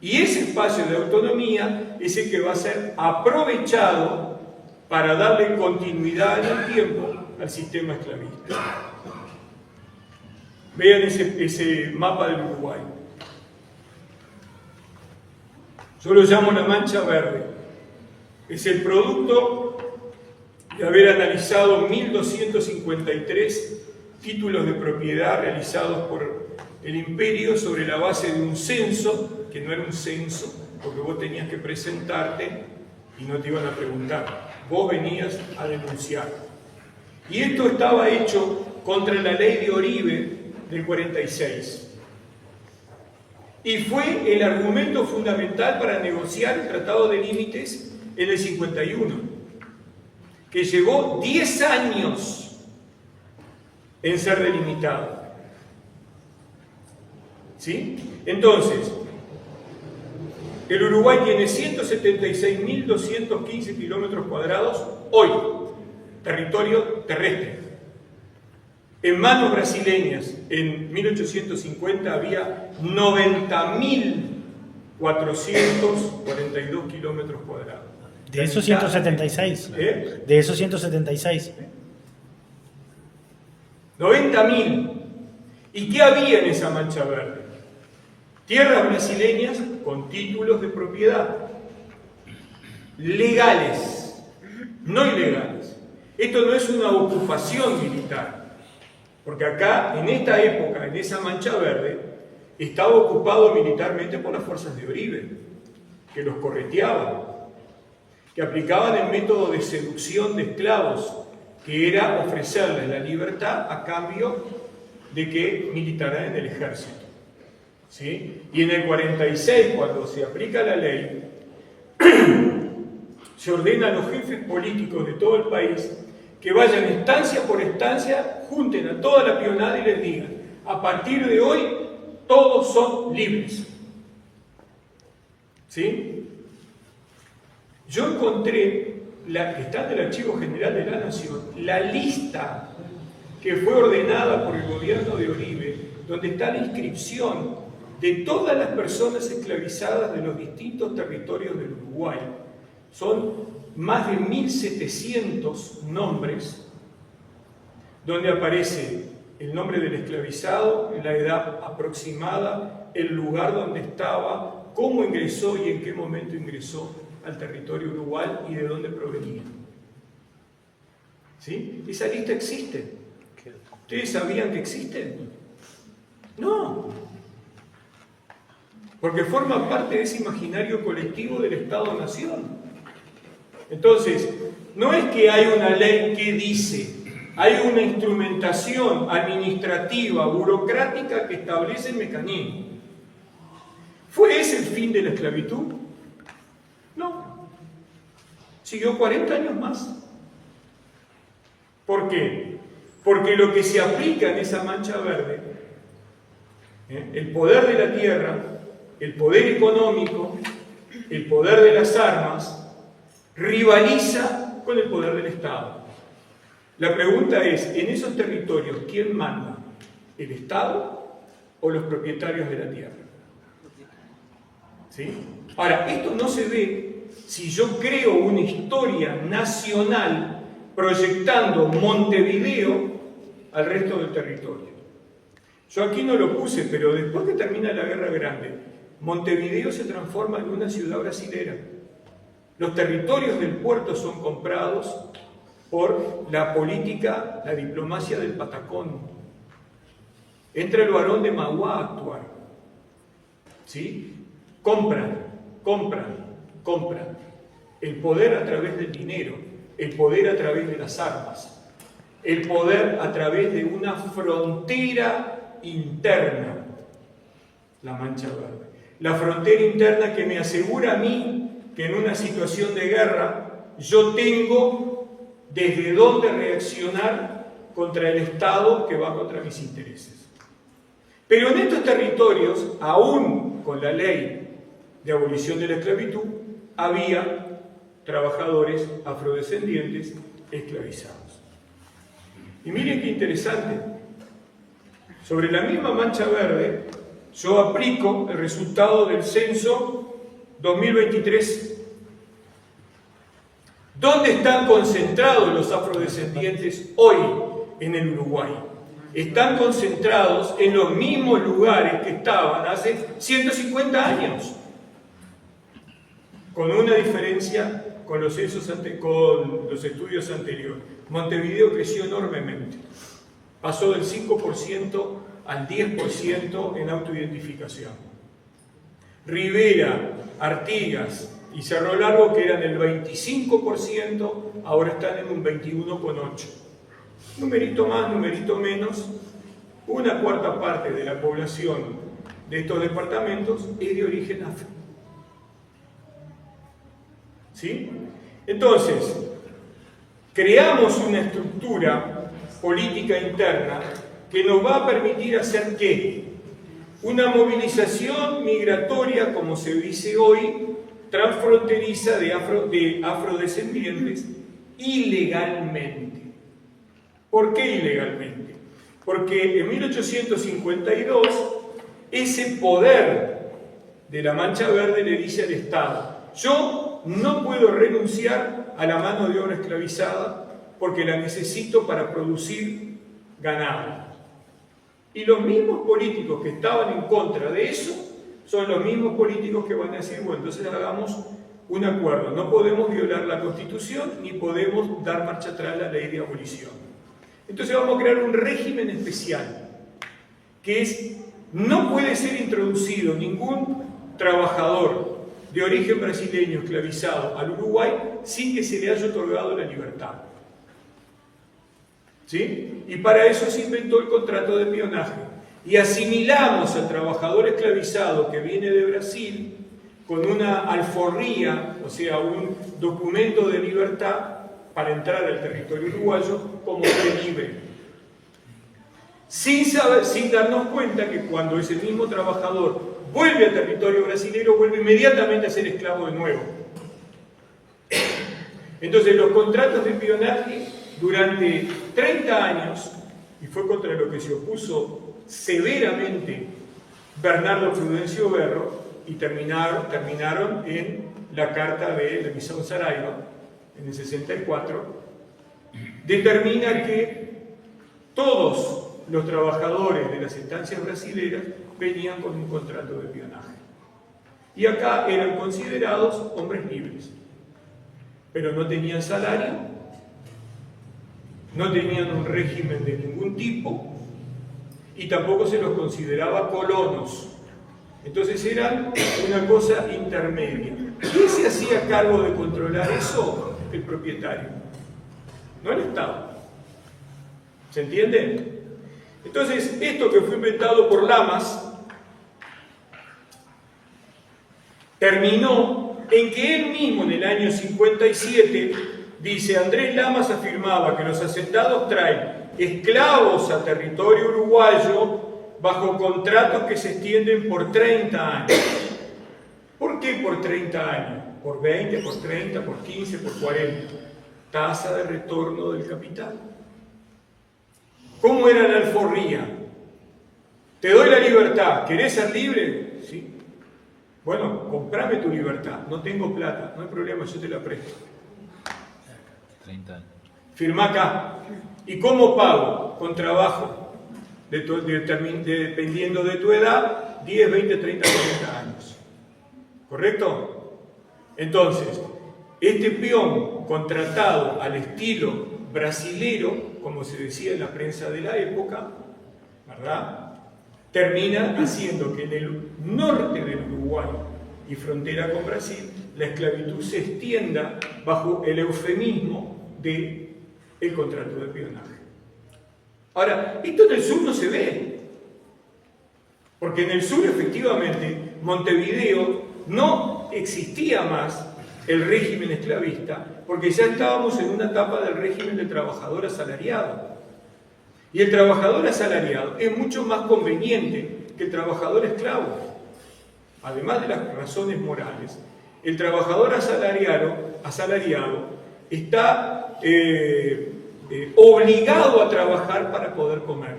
Y ese espacio de autonomía es el que va a ser aprovechado para darle continuidad en el tiempo al sistema esclavista. Vean ese mapa del Uruguay. Yo lo llamo la mancha verde. Es el producto de haber analizado 1.253 títulos de propiedad realizados por el imperio sobre la base de un censo, que no era un censo, porque vos tenías que presentarte y no te iban a preguntar. Vos venías a denunciar. Y esto estaba hecho contra la ley de Oribe del 46. Y fue el argumento fundamental para negociar el Tratado de Límites en el 51. Que llevó 10 años en ser delimitado. ¿Sí? Entonces, el Uruguay tiene 176.215 kilómetros cuadrados hoy, territorio terrestre. En manos brasileñas, en 1850 había 90.442 kilómetros cuadrados. De esos 176. ¿Eh? De esos 176. 90.000. ¿Y qué había en esa mancha verde? Tierras brasileñas con títulos de propiedad. Legales, no ilegales. Esto no es una ocupación militar. Porque acá, en esta época, en esa mancha verde, estaba ocupado militarmente por las fuerzas de Oribe, que los correteaban, que aplicaban el método de seducción de esclavos, que era ofrecerles la libertad a cambio de que militaran en el ejército. ¿Sí? Y en el 46, cuando se aplica la ley, se ordena a los jefes políticos de todo el país que vayan estancia por estancia, junten a toda la peonada y les digan: a partir de hoy todos son libres. ¿Sí? Yo encontré, está en el Archivo General de la Nación, la lista que fue ordenada por el gobierno de Oribe, donde está la inscripción de todas las personas esclavizadas de los distintos territorios del Uruguay. Son más de 1.700 nombres, donde aparece el nombre del esclavizado, la edad aproximada, el lugar donde estaba, cómo ingresó y en qué momento ingresó al territorio uruguay y de dónde provenía. ¿Sí? Esa lista existe. ¿Ustedes sabían que existe? No. Porque forma parte de ese imaginario colectivo del Estado-Nación. Entonces, no es que hay una ley que dice, hay una instrumentación administrativa, burocrática que establece el mecanismo. ¿Fue ese el fin de la esclavitud? No. Siguió 40 años más. ¿Por qué? Porque lo que se aplica en esa mancha verde, el poder de la tierra, el poder económico, el poder de las armas, rivaliza con el poder del Estado. La pregunta es, en esos territorios, ¿quién manda? ¿El Estado o los propietarios de la tierra? ¿Sí? Ahora, esto no se ve si yo creo una historia nacional proyectando Montevideo al resto del territorio. Yo aquí no lo puse, pero después que termina la Guerra Grande, Montevideo se transforma en una ciudad brasilera. Los territorios del puerto son comprados por la política, la diplomacia del Patacón. Entra el barón de Mauá a actuar. ¿Sí? Compran. El poder a través del dinero. el poder a través de las armas, el poder a través de una frontera interna, la mancha verde. La frontera interna que me asegura a mí que en una situación de guerra yo tengo desde dónde reaccionar contra el Estado que va contra mis intereses. Pero en estos territorios, aún con la ley de abolición de la esclavitud, había trabajadores afrodescendientes esclavizados. Y miren qué interesante, sobre la misma mancha verde, yo aplico el resultado del censo 2023. ¿Dónde están concentrados los afrodescendientes hoy en el Uruguay? Están concentrados en los mismos lugares que estaban hace 150 años, con una diferencia con los estudios anteriores. Montevideo creció enormemente, pasó del 5% al 10% en autoidentificación. Rivera, Artigas y Cerro Largo, que eran el 25%, ahora están en un 21,8%. Numerito más, numerito menos, una cuarta parte de la población de estos departamentos es de origen afro. ¿Sí? Entonces, creamos una estructura política interna que nos va a permitir hacer ¿qué? Una movilización migratoria, como se dice hoy, transfronteriza de afrodescendientes ilegalmente. ¿Por qué ilegalmente? Porque en 1852 ese poder de la mancha verde le dice al Estado: yo no puedo renunciar a la mano de obra esclavizada porque la necesito para producir ganado. Y los mismos políticos que estaban en contra de eso son los mismos políticos que van a decir: bueno, entonces hagamos un acuerdo, no podemos violar la Constitución ni podemos dar marcha atrás a la ley de abolición. Entonces vamos a crear un régimen especial, que es: no puede ser introducido ningún trabajador de origen brasileño esclavizado al Uruguay sin que se le haya otorgado la libertad. ¿Sí? Y para eso se inventó el contrato de peonaje. Y asimilamos al trabajador esclavizado que viene de Brasil con una alforría, o sea, un documento de libertad para entrar al territorio uruguayo como hombre libre. Sin darnos cuenta que cuando ese mismo trabajador vuelve al territorio brasileño, vuelve inmediatamente a ser esclavo de nuevo. Entonces, los contratos de peonaje durante 30 años, y fue contra lo que se opuso severamente Bernardo Prudencio Berro, y terminaron en la carta de la Misión Saraiva, en el 64, determina que todos los trabajadores de las estancias brasileras venían con un contrato de peonaje. Y acá eran considerados hombres libres, pero no tenían salario, no tenían un régimen de ningún tipo y tampoco se los consideraba colonos. Entonces eran una cosa intermedia. ¿Quién se hacía cargo de controlar eso? El propietario, no el Estado. ¿Se entiende? Entonces, esto que fue inventado por Lamas terminó en que él mismo, en el año 57, dice: Andrés Lamas afirmaba que los asentados traen esclavos a territorio uruguayo bajo contratos que se extienden por 30 años. ¿Por qué por 30 años? Por 20, por 30, por 15, por 40. Tasa de retorno del capital. ¿Cómo era la alforría? Te doy la libertad, ¿querés ser libre? Sí. Bueno, comprame tu libertad, no tengo plata, no hay problema, yo te la presto. 30 años. Firmá acá. ¿Y cómo pago? Con trabajo, dependiendo de tu edad, 10, 20, 30, 40 años. ¿Correcto? Entonces, este peón contratado al estilo brasilero, como se decía en la prensa de la época, ¿verdad?, termina haciendo que en el norte del Uruguay y frontera con Brasil, la esclavitud se extienda bajo el eufemismo del contrato de espionaje. Ahora, esto en el sur no se ve, porque en el sur efectivamente Montevideo no existía más el régimen esclavista, porque ya estábamos en una etapa del régimen del trabajador asalariado. Y el trabajador asalariado es mucho más conveniente que el trabajador esclavo. Además de las razones morales, el trabajador asalariado está obligado a trabajar para poder comer.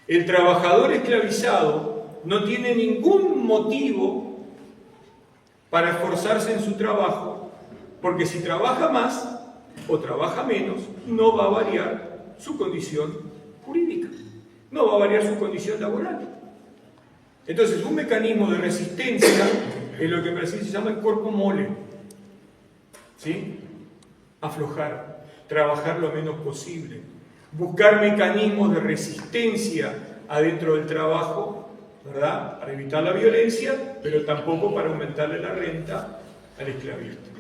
El trabajador esclavizado no tiene ningún motivo para esforzarse en su trabajo, porque si trabaja más o trabaja menos, no va a variar su condición jurídica, no va a variar su condición laboral. Entonces, un mecanismo de resistencia es lo que en Brasil se llama el corpo mole, ¿sí? Aflojar, trabajar lo menos posible, buscar mecanismos de resistencia adentro del trabajo, ¿verdad? Para evitar la violencia, pero tampoco para aumentarle la renta al esclavista.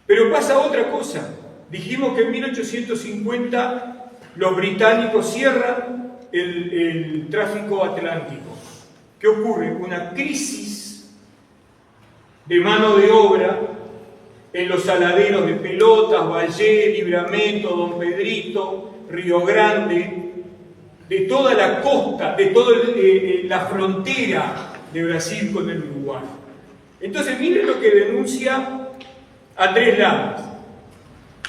Pero pasa otra cosa. Dijimos que en 1850 los británicos cierran el tráfico atlántico. ¿Qué ocurre? Una crisis de mano de obra en los saladeros de Pelotas, Valle, Libramento, Don Pedrito, Río Grande, de toda la costa, de toda la frontera de Brasil con el Uruguay. Entonces, miren lo que denuncia Andrés Lamas.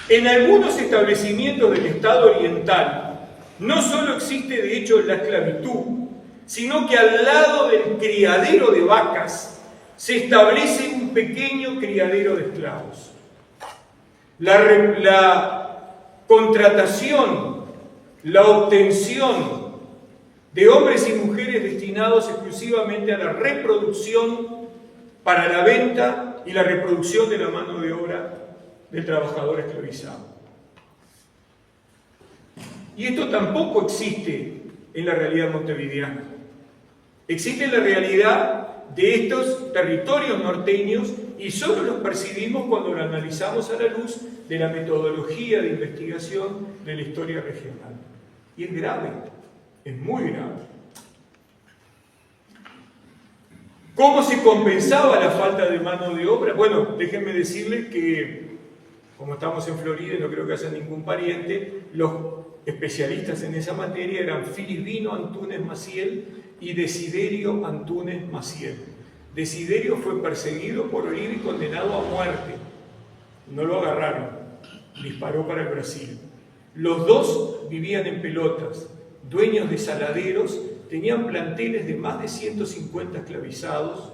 En algunos establecimientos del Estado oriental no solo existe de hecho la esclavitud, sino que al lado del criadero de vacas se establece un pequeño criadero de esclavos. La contratación, la obtención de hombres y mujeres destinados exclusivamente a la reproducción para la venta y la reproducción de la mano de obra del trabajador esclavizado. Y esto tampoco existe en la realidad montevideana. Existe en la realidad de estos territorios norteños y solo los percibimos cuando lo analizamos a la luz de la metodología de investigación de la historia regional. Y es grave, es muy grave. ¿Cómo se compensaba la falta de mano de obra? Bueno, déjenme decirles que, como estamos en Florida y no creo que haya ningún pariente, los especialistas en esa materia eran Filibino Antunes Maciel y Desiderio Antunes Maciel. Desiderio fue perseguido por Oliva y condenado a muerte. No lo agarraron, disparó para el Brasil. Los dos vivían en Pelotas, dueños de saladeros, tenían planteles de más de 150 esclavizados.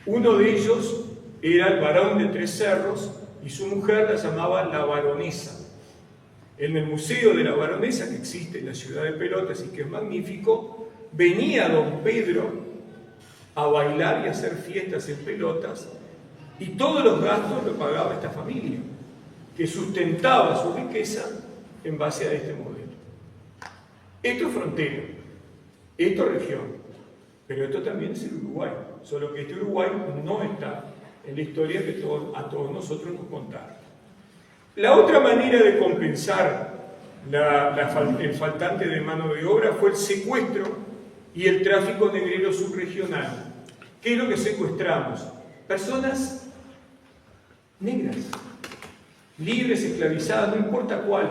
Uno de ellos era el varón de Tres Cerros y su mujer la llamaba la baronesa. En el Museo de la Baronesa, que existe en la ciudad de Pelotas y que es magnífico, venía don Pedro a bailar y a hacer fiestas en Pelotas y todos los gastos lo pagaba esta familia, que sustentaba su riqueza en base a este modelo. Esto es frontera, esto es región, pero esto también es el Uruguay, solo que este Uruguay no está en la historia que a todos nosotros nos contaron. La otra manera de compensar el faltante de mano de obra fue el secuestro y el tráfico negrero subregional. ¿Qué es lo que secuestramos? Personas negras, libres, esclavizadas, no importa cuál.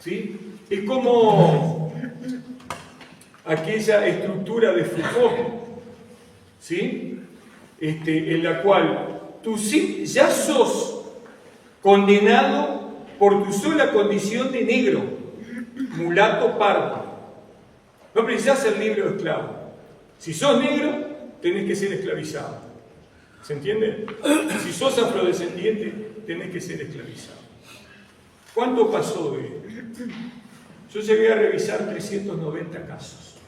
¿Sí? Es como aquella estructura de Foucault, ¿sí? En la cual tú sí ya sos condenado por tu sola condición de negro, mulato, pardo. No precisás ser libre o esclavo. Si sos negro, tenés que ser esclavizado. ¿Se entiende? Si sos afrodescendiente, tenés que ser esclavizado. ¿Cuánto pasó de esto? Yo llegué a revisar 390 casos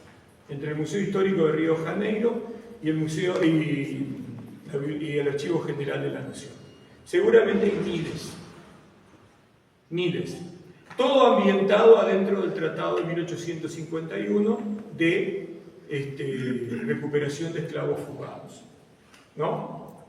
entre el Museo Histórico de Río de Janeiro y el Museo y el Archivo General de la Nación. Seguramente hay miles. Todo ambientado adentro del Tratado de 1851 de recuperación de esclavos fugados, ¿no?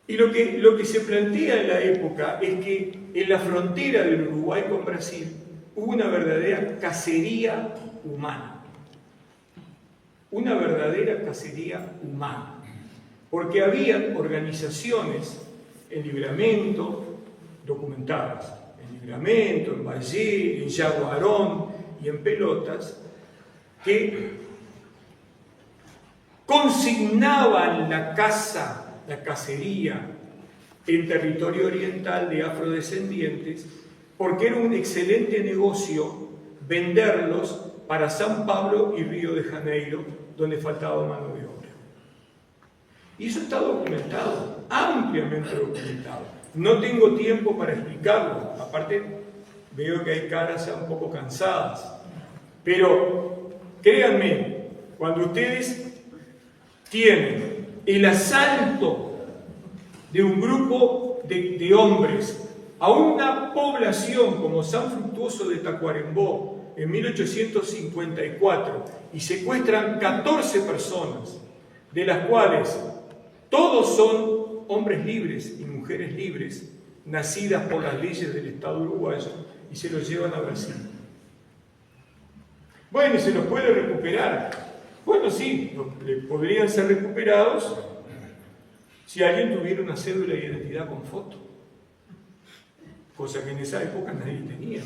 Y lo que se plantea en la época es que en la frontera del Uruguay con Brasil hubo una verdadera cacería humana. Una verdadera cacería humana. Porque había organizaciones en Libramento, documentadas, en Libramento, en Valle, en Yaguarón y en Pelotas, que consignaban la cacería en territorio oriental de afrodescendientes, porque era un excelente negocio venderlos para San Pablo y Río de Janeiro, donde faltaba mano de obra. Y eso está documentado, ampliamente documentado. No tengo tiempo para explicarlo, aparte veo que hay caras ya un poco cansadas. Pero créanme, cuando ustedes tienen el asalto de un grupo de hombres a una población como San Fructuoso de Tacuarembó en 1854 y secuestran 14 personas, de las cuales todos son hombres libres y mujeres libres, nacidas por las leyes del Estado uruguayo, y se los llevan a Brasil. Bueno, ¿y se los puede recuperar? Bueno, sí, podrían ser recuperados si alguien tuviera una cédula de identidad con foto, cosa que en esa época nadie tenía.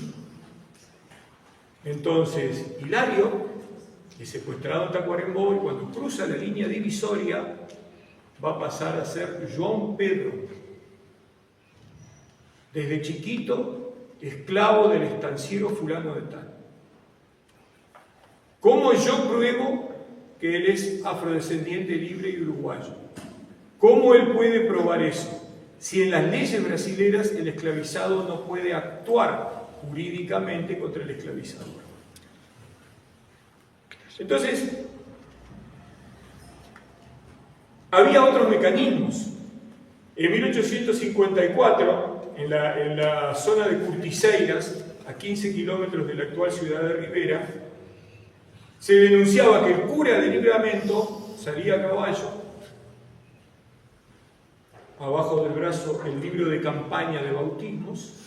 Entonces, Hilario es secuestrado en Tacuarembó y cuando cruza la línea divisoria va a pasar a ser João Pedro. Desde chiquito, esclavo del estanciero fulano de tal. ¿Cómo yo pruebo que él es afrodescendiente libre y uruguayo? ¿Cómo él puede probar eso? Si en las leyes brasileras el esclavizado no puede actuar jurídicamente contra el esclavizador. Entonces, había otros mecanismos. En 1854, en la zona de Curtiseiras, a 15 kilómetros de la actual ciudad de Rivera, se denunciaba que el cura de Libramento salía a caballo, abajo del brazo el libro de campaña de bautismos,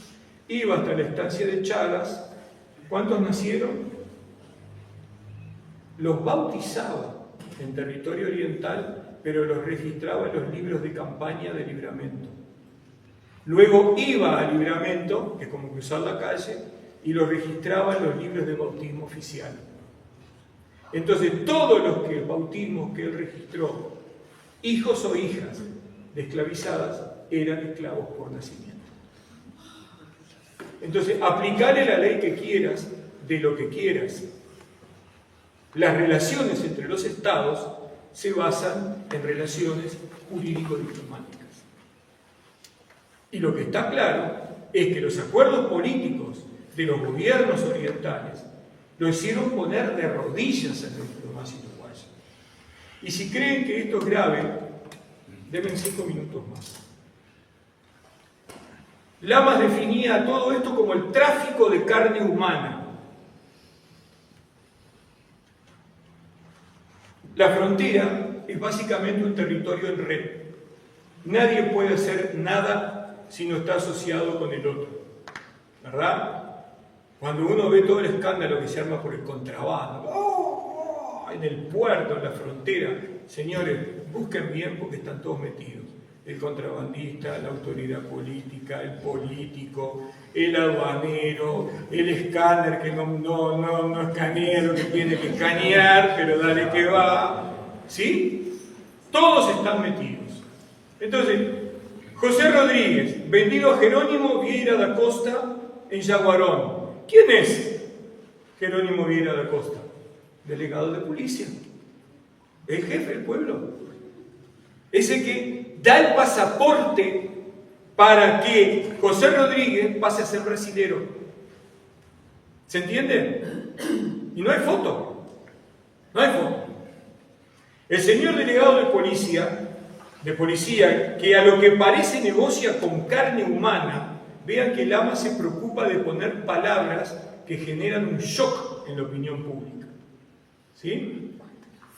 iba hasta la estancia de Chagas. ¿Cuántos nacieron? Los bautizaba en territorio oriental, pero los registraba en los libros de campaña de Libramento. Luego iba a Libramento, que es como cruzar la calle, y los registraba en los libros de bautismo oficial. Entonces, todos los bautismos que él registró, hijos o hijas de esclavizadas, eran esclavos por nacimiento. Entonces, aplicarle la ley que quieras, de lo que quieras. Las relaciones entre los estados se basan en relaciones jurídico-diplomáticas. Y lo que está claro es que los acuerdos políticos de los gobiernos orientales lo hicieron poner de rodillas en la diplomacia uruguaya. Y si creen que esto es grave, denme 5 minutos más. Lamas definía todo esto como el tráfico de carne humana. La frontera es básicamente un territorio en red. Nadie puede hacer nada si no está asociado con el otro, ¿verdad? Cuando uno ve todo el escándalo que se arma por el contrabando, en el puerto, en la frontera, señores, busquen bien porque están todos metidos. El contrabandista, la autoridad política, el político, el aduanero, el escáner que no escanea lo que tiene que escanear, pero dale que va, ¿sí? Todos están metidos. Entonces, José Rodríguez, vendido a Jerónimo Vieira da Costa en Yaguarón. ¿Quién es Jerónimo Vieira da Costa? Delegado de policía. El jefe del pueblo. Ese que da el pasaporte para que José Rodríguez pase a ser brasilero. ¿Se entiende? Y no hay foto. No hay foto. El señor delegado de policía, que a lo que parece negocia con carne humana, vean que Lama se preocupa de poner palabras que generan un shock en la opinión pública. ¿Sí?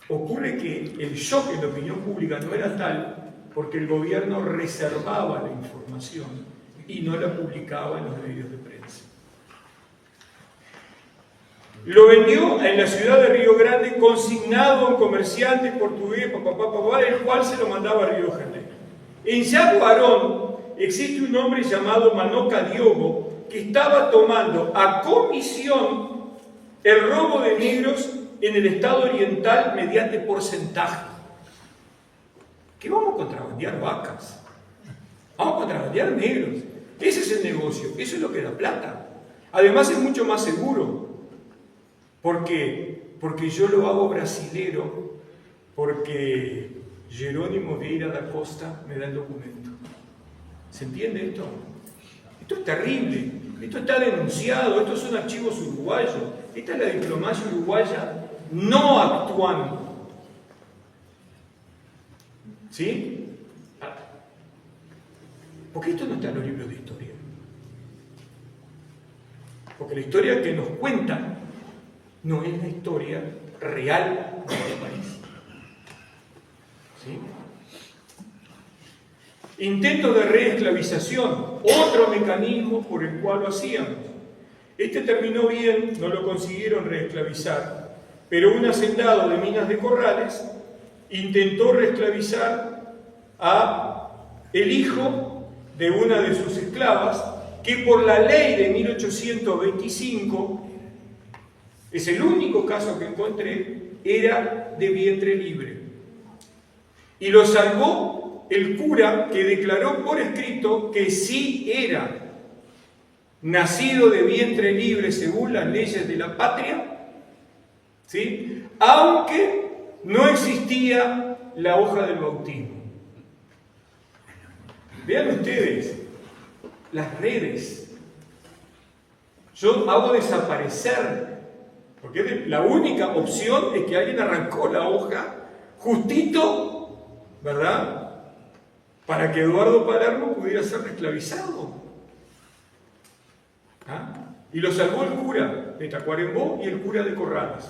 Ocurre que el shock en la opinión pública no era tal porque el gobierno reservaba la información y no la publicaba en los medios de prensa. Lo vendió en la ciudad de Río Grande consignado a un comerciante portugués, el cual se lo mandaba a Río de Janeiro. En Jaguarón existe un hombre llamado Manoca Diogo que estaba tomando a comisión el robo de negros en el estado oriental mediante porcentaje. ¿Qué vamos a contrabandear vacas? Vamos a contrabandear negros. Ese es el negocio, eso es lo que da plata. Además es mucho más seguro. ¿Por qué? Porque yo lo hago brasilero, porque Jerónimo Vieira da Costa me da el documento. ¿Se entiende esto? Esto es terrible, esto está denunciado, estos son archivos uruguayos, esta es la diplomacia uruguaya no actuando. ¿Sí? Porque esto no está en los libros de historia. Porque la historia que nos cuentan no es la historia real del país. ¿Sí? Intentos de reesclavización, otro mecanismo por el cual lo hacíamos. Este terminó bien, no lo consiguieron reesclavizar, pero un hacendado de Minas de Corrales intentó reesclavizar a el hijo de una de sus esclavas, que por la ley de 1825, es el único caso que encontré, era de vientre libre. Y lo salvó el cura, que declaró por escrito que sí era nacido de vientre libre según las leyes de la patria, ¿sí? Aunque no existía la hoja del bautismo. Vean ustedes las redes. Yo hago desaparecer, porque la única opción es que alguien arrancó la hoja justito, ¿verdad?, para que Eduardo Palermo pudiera ser esclavizado. ¿Ah? Y lo salvó el cura de Tacuarembó y el cura de Corrales,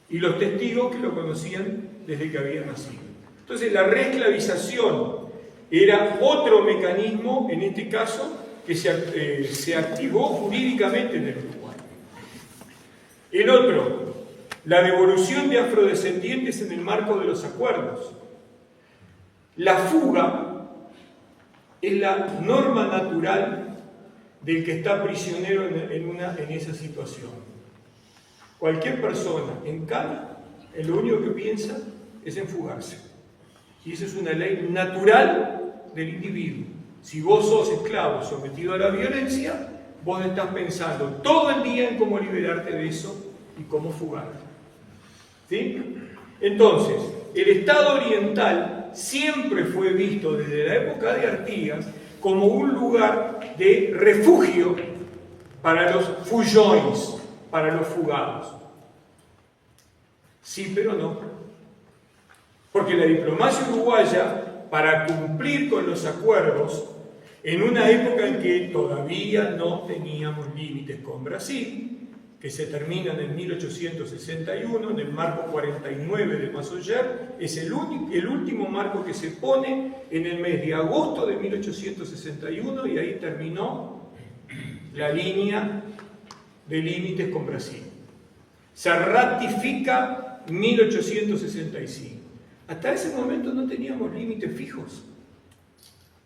y los testigos que lo conocían desde que había nacido. Entonces la reesclavización era otro mecanismo, en este caso, que se activó jurídicamente en el Uruguay. El otro, la devolución de afrodescendientes en el marco de los acuerdos. La fuga es la norma natural del que está prisionero en esa situación. Cualquier persona en cana, lo único que piensa es en fugarse. Y esa es una ley natural del individuo. Si vos sos esclavo sometido a la violencia, vos estás pensando todo el día en cómo liberarte de eso y cómo fugarte. ¿Sí? Entonces, el Estado oriental siempre fue visto desde la época de Artigas como un lugar de refugio para los fuyões, para los fugados. Sí, pero no. Porque la diplomacia uruguaya, para cumplir con los acuerdos, en una época en que todavía no teníamos límites con Brasil, que se terminan en 1861, en el marco 49 de Massoyer, es el último marco que se pone en el mes de agosto de 1861, y ahí terminó la línea de límites con Brasil. Se ratifica 1865. Hasta ese momento no teníamos límites fijos.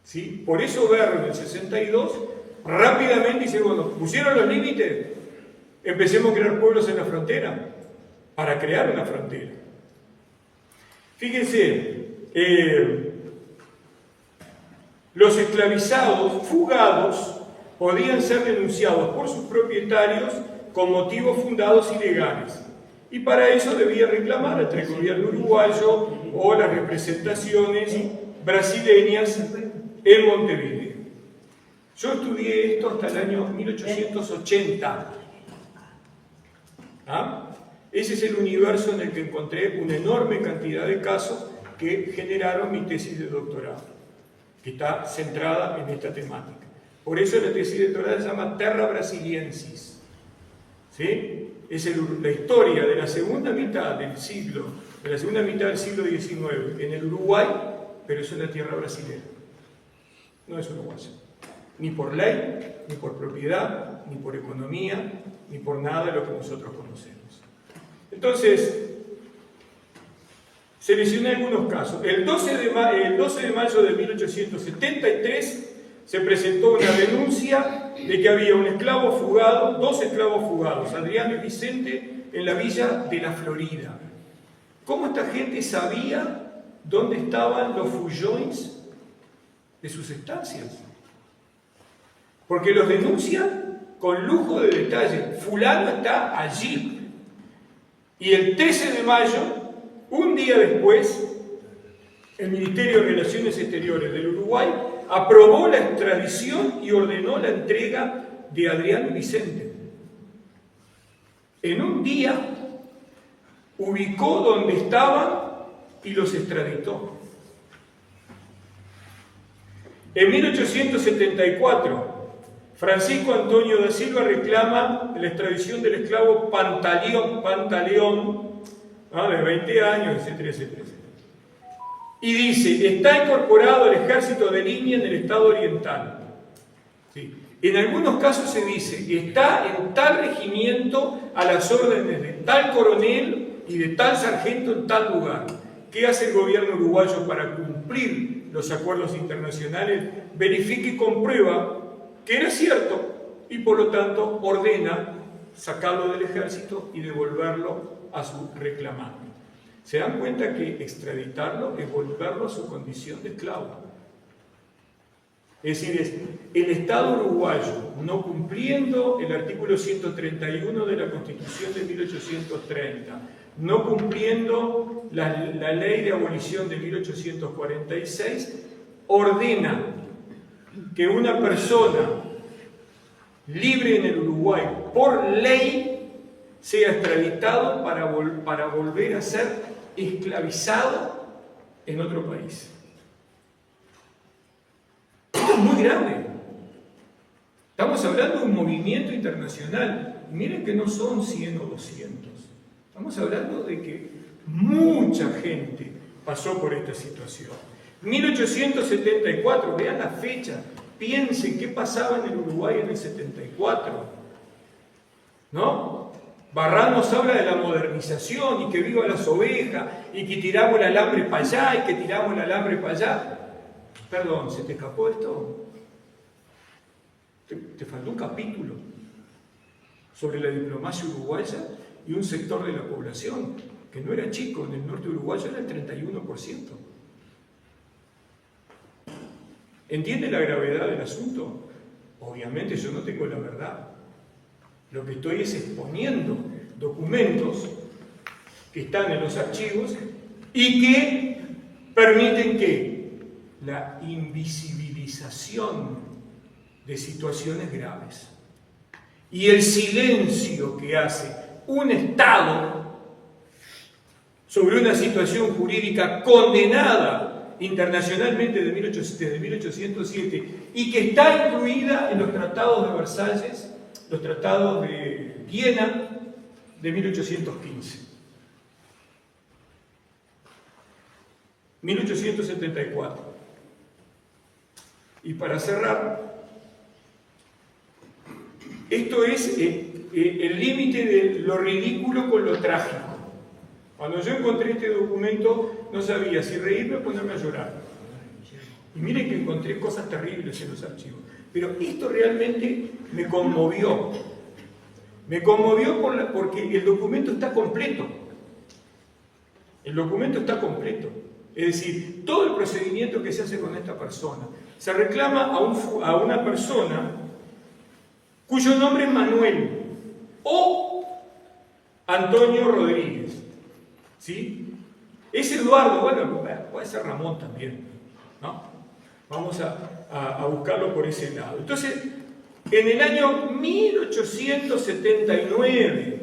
¿Sí? Por eso Berro en el 62 rápidamente dice, bueno, pusieron los límites, empecemos a crear pueblos en la frontera, para crear una frontera. Fíjense, los esclavizados fugados podían ser denunciados por sus propietarios con motivos fundados y legales. Y para eso debía reclamar ante el gobierno uruguayo o las representaciones brasileñas en Montevideo. Yo estudié esto hasta el año 1880. ¿Ah? Ese es el universo en el que encontré una enorme cantidad de casos que generaron mi tesis de doctorado, que está centrada en esta temática. Por eso la tesis de doctorado se llama Terra Brasiliensis. ¿Sí? Es la historia de la segunda mitad del siglo XIX en el Uruguay, pero es una tierra brasilera, no es uruguaya. Ni por ley, ni por propiedad, ni por economía, ni por nada de lo que nosotros conocemos. Entonces, seleccioné algunos casos. El 12 de mayo de 1873 se presentó una denuncia de que había un esclavo fugado, 2 esclavos fugados, Adriano y Vicente, en la villa de la Florida. ¿Cómo esta gente sabía dónde estaban los fulloins de sus estancias? Porque los denuncian con lujo de detalle. Fulano está allí. Y el 13 de mayo, un día después, el Ministerio de Relaciones Exteriores del Uruguay aprobó la extradición y ordenó la entrega de Adriano y Vicente. En un día ubicó donde estaban y los extraditó. En 1874, Francisco Antonio da Silva reclama la extradición del esclavo Pantaleón, de 20 años, etcétera, etcétera. Y dice, está incorporado al ejército de línea en el estado oriental. ¿Sí? En algunos casos se dice, está en tal regimiento a las órdenes de tal coronel y de tal sargento en tal lugar. ¿Qué hace el gobierno uruguayo para cumplir los acuerdos internacionales? Verifica y comprueba que era cierto y por lo tanto ordena sacarlo del ejército y devolverlo a su reclamante. ¿Se dan cuenta que extraditarlo es volverlo a su condición de esclavo? Es decir, el Estado uruguayo, no cumpliendo el artículo 131 de la Constitución de 1830, no cumpliendo la ley de abolición de 1846, ordena que una persona libre en el Uruguay por ley sea extraditado para volver a ser esclavizado en otro país. Esto es muy grave. Estamos hablando de un movimiento internacional. Y miren que no son 100 o 200. Estamos hablando de que mucha gente pasó por esta situación. 1874, vean la fecha, piensen qué pasaba en el Uruguay en el 74, ¿no? Barrán nos habla de la modernización y que viva las ovejas y que tiramos el alambre para allá y que tiramos el alambre para allá. Perdón, ¿se te escapó esto? Te faltó un capítulo sobre la diplomacia uruguaya y un sector de la población que no era chico, en el norte uruguayo era el 31%. ¿Entiende la gravedad del asunto? Obviamente yo no tengo la verdad. Lo que estoy es exponiendo documentos que están en los archivos y que permiten que la invisibilización de situaciones graves y el silencio que hace un Estado sobre una situación jurídica condenada internacionalmente desde 1807 y que está incluida en los tratados de Versalles, los tratados de Viena de 1815. 1874. Y para cerrar, esto es el límite de lo ridículo con lo trágico. Cuando yo encontré este documento, no sabía si reírme o ponerme a llorar. Y miren que encontré cosas terribles en los archivos. Pero esto realmente me conmovió. Me conmovió porque el documento está completo. El documento está completo. Es decir, todo el procedimiento que se hace con esta persona. Se reclama a una persona cuyo nombre es Manuel o Antonio Rodríguez. ¿Sí? Es Eduardo, bueno, puede ser Ramón también, ¿no? Vamos a buscarlo por ese lado. Entonces, en el año 1879,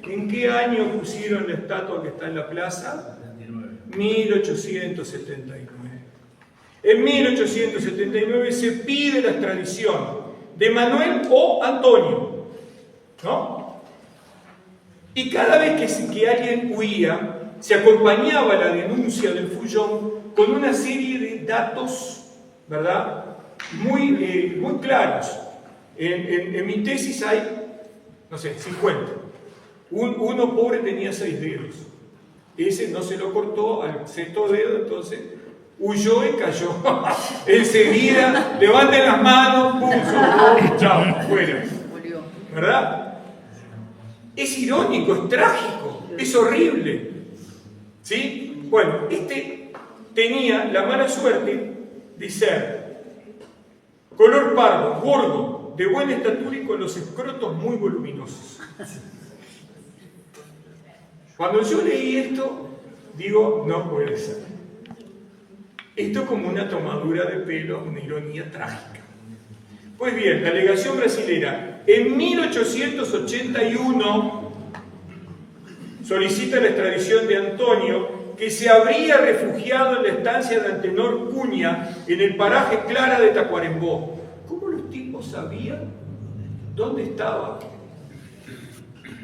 ¿en qué año pusieron la estatua que está en la plaza? 1879. En 1879 se pide la extradición de Manuel o Antonio, ¿no? Y cada vez que alguien huía, se acompañaba la denuncia del Fullón con una serie de datos, ¿verdad?, muy claros. En mi tesis hay, no sé, 50. Uno pobre tenía 6 dedos. Ese no se lo cortó al sexto dedo, entonces huyó y cayó. Enseguida, levanten las manos, pum, soltó, chao, fuera. ¿Verdad? Es irónico, es trágico, es horrible. ¿Sí? Bueno, este tenía la mala suerte de ser color pardo, gordo, de buena estatura y con los escrotos muy voluminosos. Cuando yo leí esto, digo, no puede ser. Esto es como una tomadura de pelo, una ironía trágica. Pues bien, la legación brasilera, en 1881, solicita la extradición de Antonio, que se habría refugiado en la estancia de Antenor Cunha, en el paraje Clara de Tacuarembó. ¿Cómo los tipos sabían dónde estaba?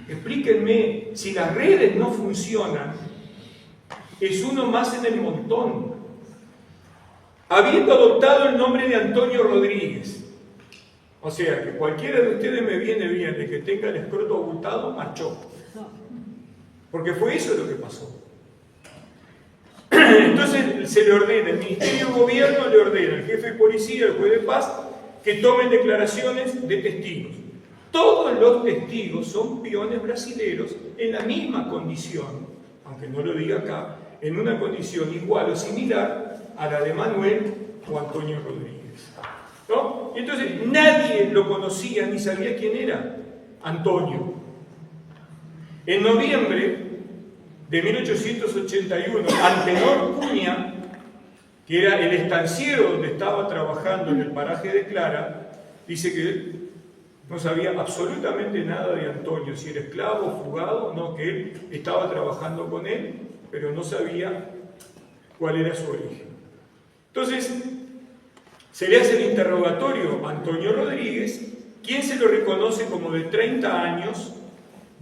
Explíquenme, si las redes no funcionan, es uno más en el montón. Habiendo adoptado el nombre de Antonio Rodríguez, o sea que cualquiera de ustedes me viene bien de que tenga el escroto abultado, marchó. Porque fue eso lo que pasó. Entonces se le ordena, el Ministerio de Gobierno le ordena al jefe de policía, al juez de paz, que tomen declaraciones de testigos. Todos los testigos son peones brasileros en la misma condición, aunque no lo diga acá, en una condición igual o similar a la de Manuel o Antonio Rodríguez. ¿No? Y entonces nadie lo conocía ni sabía quién era Antonio. En noviembre de 1881, Antenor Cunha, que era el estanciero donde estaba trabajando en el paraje de Clara, dice que él no sabía absolutamente nada de Antonio, si era esclavo, fugado, no, que él estaba trabajando con él, pero no sabía cuál era su origen. Entonces, se le hace el interrogatorio a Antonio Rodríguez, quien se lo reconoce como de 30 años,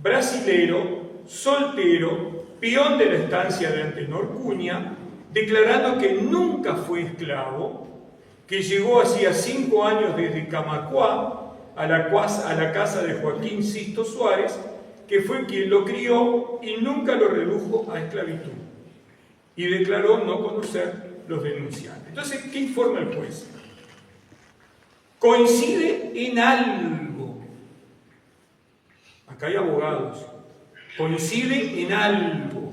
brasilero, soltero, peón de la estancia de Antenor Cunha, declarando que nunca fue esclavo, que llegó hacía 5 años desde Camacuá a la casa de Joaquín Sisto Suárez, que fue quien lo crió y nunca lo redujo a esclavitud. Y declaró no conocer los denunciantes. Entonces, ¿qué informa el juez? Coincide en algo. Acá hay abogados. Coincide en algo.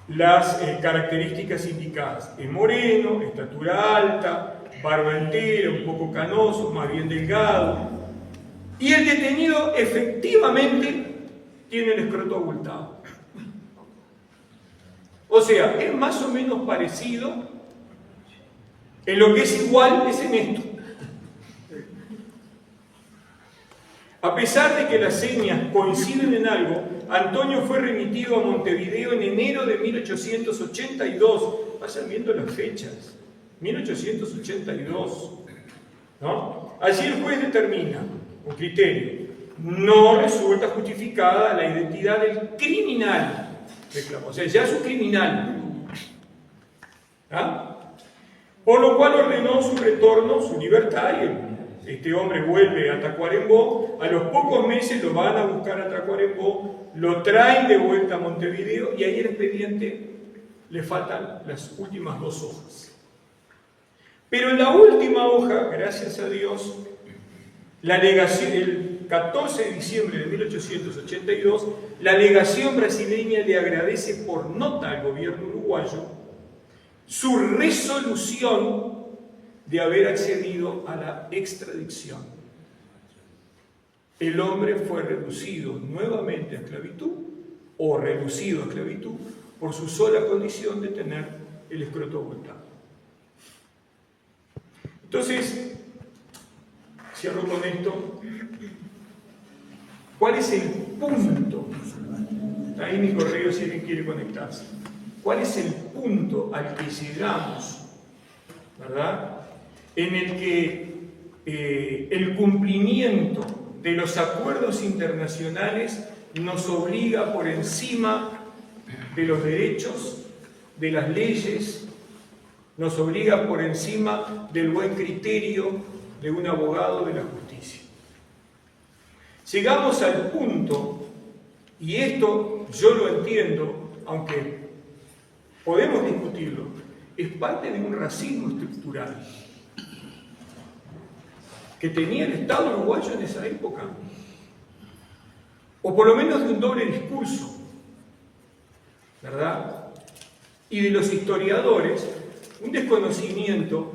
Las características indicadas. Es moreno, estatura alta, barba entera, un poco canoso, más bien delgado. Y el detenido efectivamente tiene el escroto abultado. O sea, es más o menos parecido. En lo que es igual es en esto. A pesar de que las señas coinciden en algo, Antonio fue remitido a Montevideo en enero de 1882. Vayan viendo las fechas. 1882. ¿No? Allí el juez determina, con criterio, no resulta justificada la identidad del criminal. O sea, ya es un criminal. ¿Ah? Por lo cual ordenó su retorno, su libertad, y este hombre vuelve a Tacuarembó. A los pocos meses lo van a buscar a Tacuarembó, lo traen de vuelta a Montevideo y ahí el expediente le faltan las últimas 2 hojas. Pero en la última hoja, gracias a Dios, la legación, el 14 de diciembre de 1882, la legación brasileña le agradece por nota al gobierno uruguayo su resolución de haber accedido a la extradición. El hombre fue reducido nuevamente a esclavitud, o reducido a esclavitud, por su sola condición de tener el escroto abultado. Entonces, cierro con esto. ¿Cuál es el punto? Ahí mi correo si alguien quiere conectarse. ¿Cuál es el punto al que llegamos, ¿verdad? En el que el cumplimiento de los acuerdos internacionales nos obliga por encima de los derechos, de las leyes, nos obliga por encima del buen criterio de un abogado de la justicia. Llegamos al punto, y esto yo lo entiendo, aunque podemos discutirlo, es parte de un racismo estructural que tenía el Estado uruguayo en esa época, o por lo menos de un doble discurso, ¿verdad? Y de los historiadores, un desconocimiento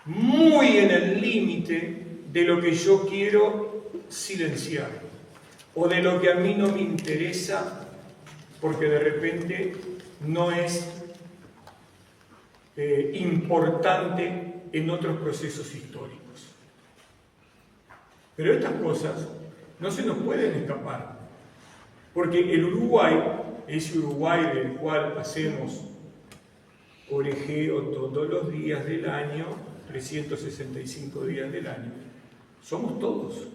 muy en el límite de lo que yo quiero silenciar, o de lo que a mí no me interesa, porque de repente no es importante en otros procesos históricos. Pero estas cosas no se nos pueden escapar, porque el Uruguay, ese Uruguay del cual hacemos orejeo todos los días del año, 365 días del año, somos todos.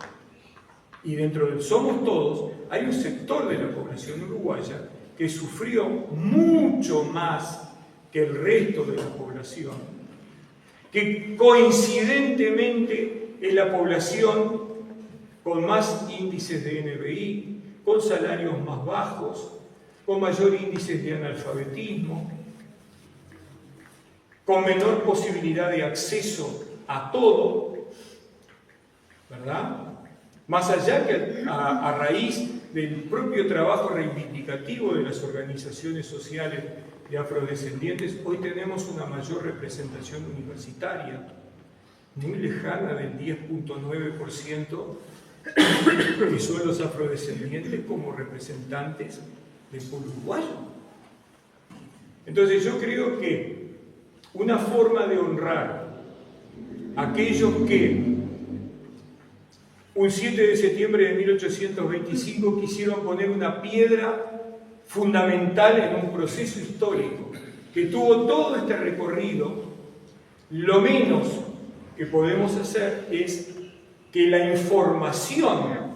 Y dentro del somos todos hay un sector de la población uruguaya que sufrió mucho más que el resto de la población, que coincidentemente es la población con más índices de NBI, con salarios más bajos, con mayor índice de analfabetismo, con menor posibilidad de acceso a todo, ¿verdad? Más allá que a raíz del propio trabajo reivindicativo de las organizaciones sociales de afrodescendientes, hoy tenemos una mayor representación universitaria, muy lejana del 10.9% que son los afrodescendientes como representantes del pueblo uruguayo. Entonces yo creo que una forma de honrar a aquellos que un 7 de septiembre de 1825 quisieron poner una piedra fundamental en un proceso histórico que tuvo todo este recorrido, lo menos que podemos hacer es que la información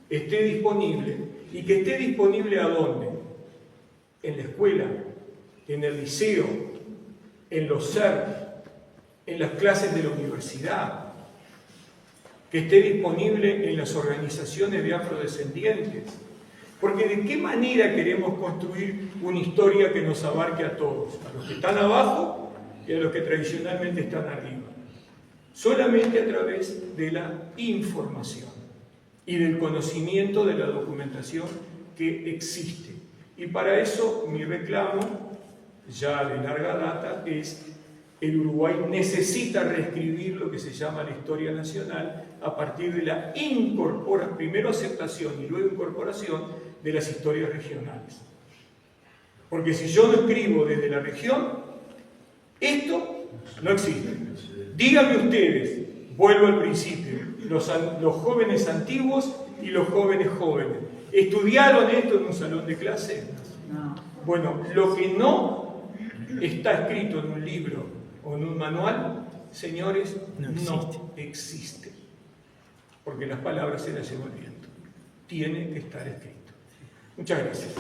esté disponible, y que esté disponible ¿a dónde? En la escuela, en el liceo, en los CERP, en las clases de la universidad, que esté disponible en las organizaciones de afrodescendientes. Porque ¿de qué manera queremos construir una historia que nos abarque a todos? A los que están abajo y a los que tradicionalmente están arriba. Solamente a través de la información y del conocimiento de la documentación que existe. Y para eso mi reclamo, ya de larga data, es: el Uruguay necesita reescribir lo que se llama la historia nacional a partir de la primero aceptación y luego incorporación de las historias regionales. Porque si yo no escribo desde la región, esto no existe. Díganme ustedes, vuelvo al principio, los jóvenes antiguos y los jóvenes jóvenes, ¿estudiaron esto en un salón de clase? No. Bueno, lo que no está escrito en un libro o en un manual, señores, no existe. Porque las palabras se las lleva el viento. Tiene que estar escrito. Muchas gracias.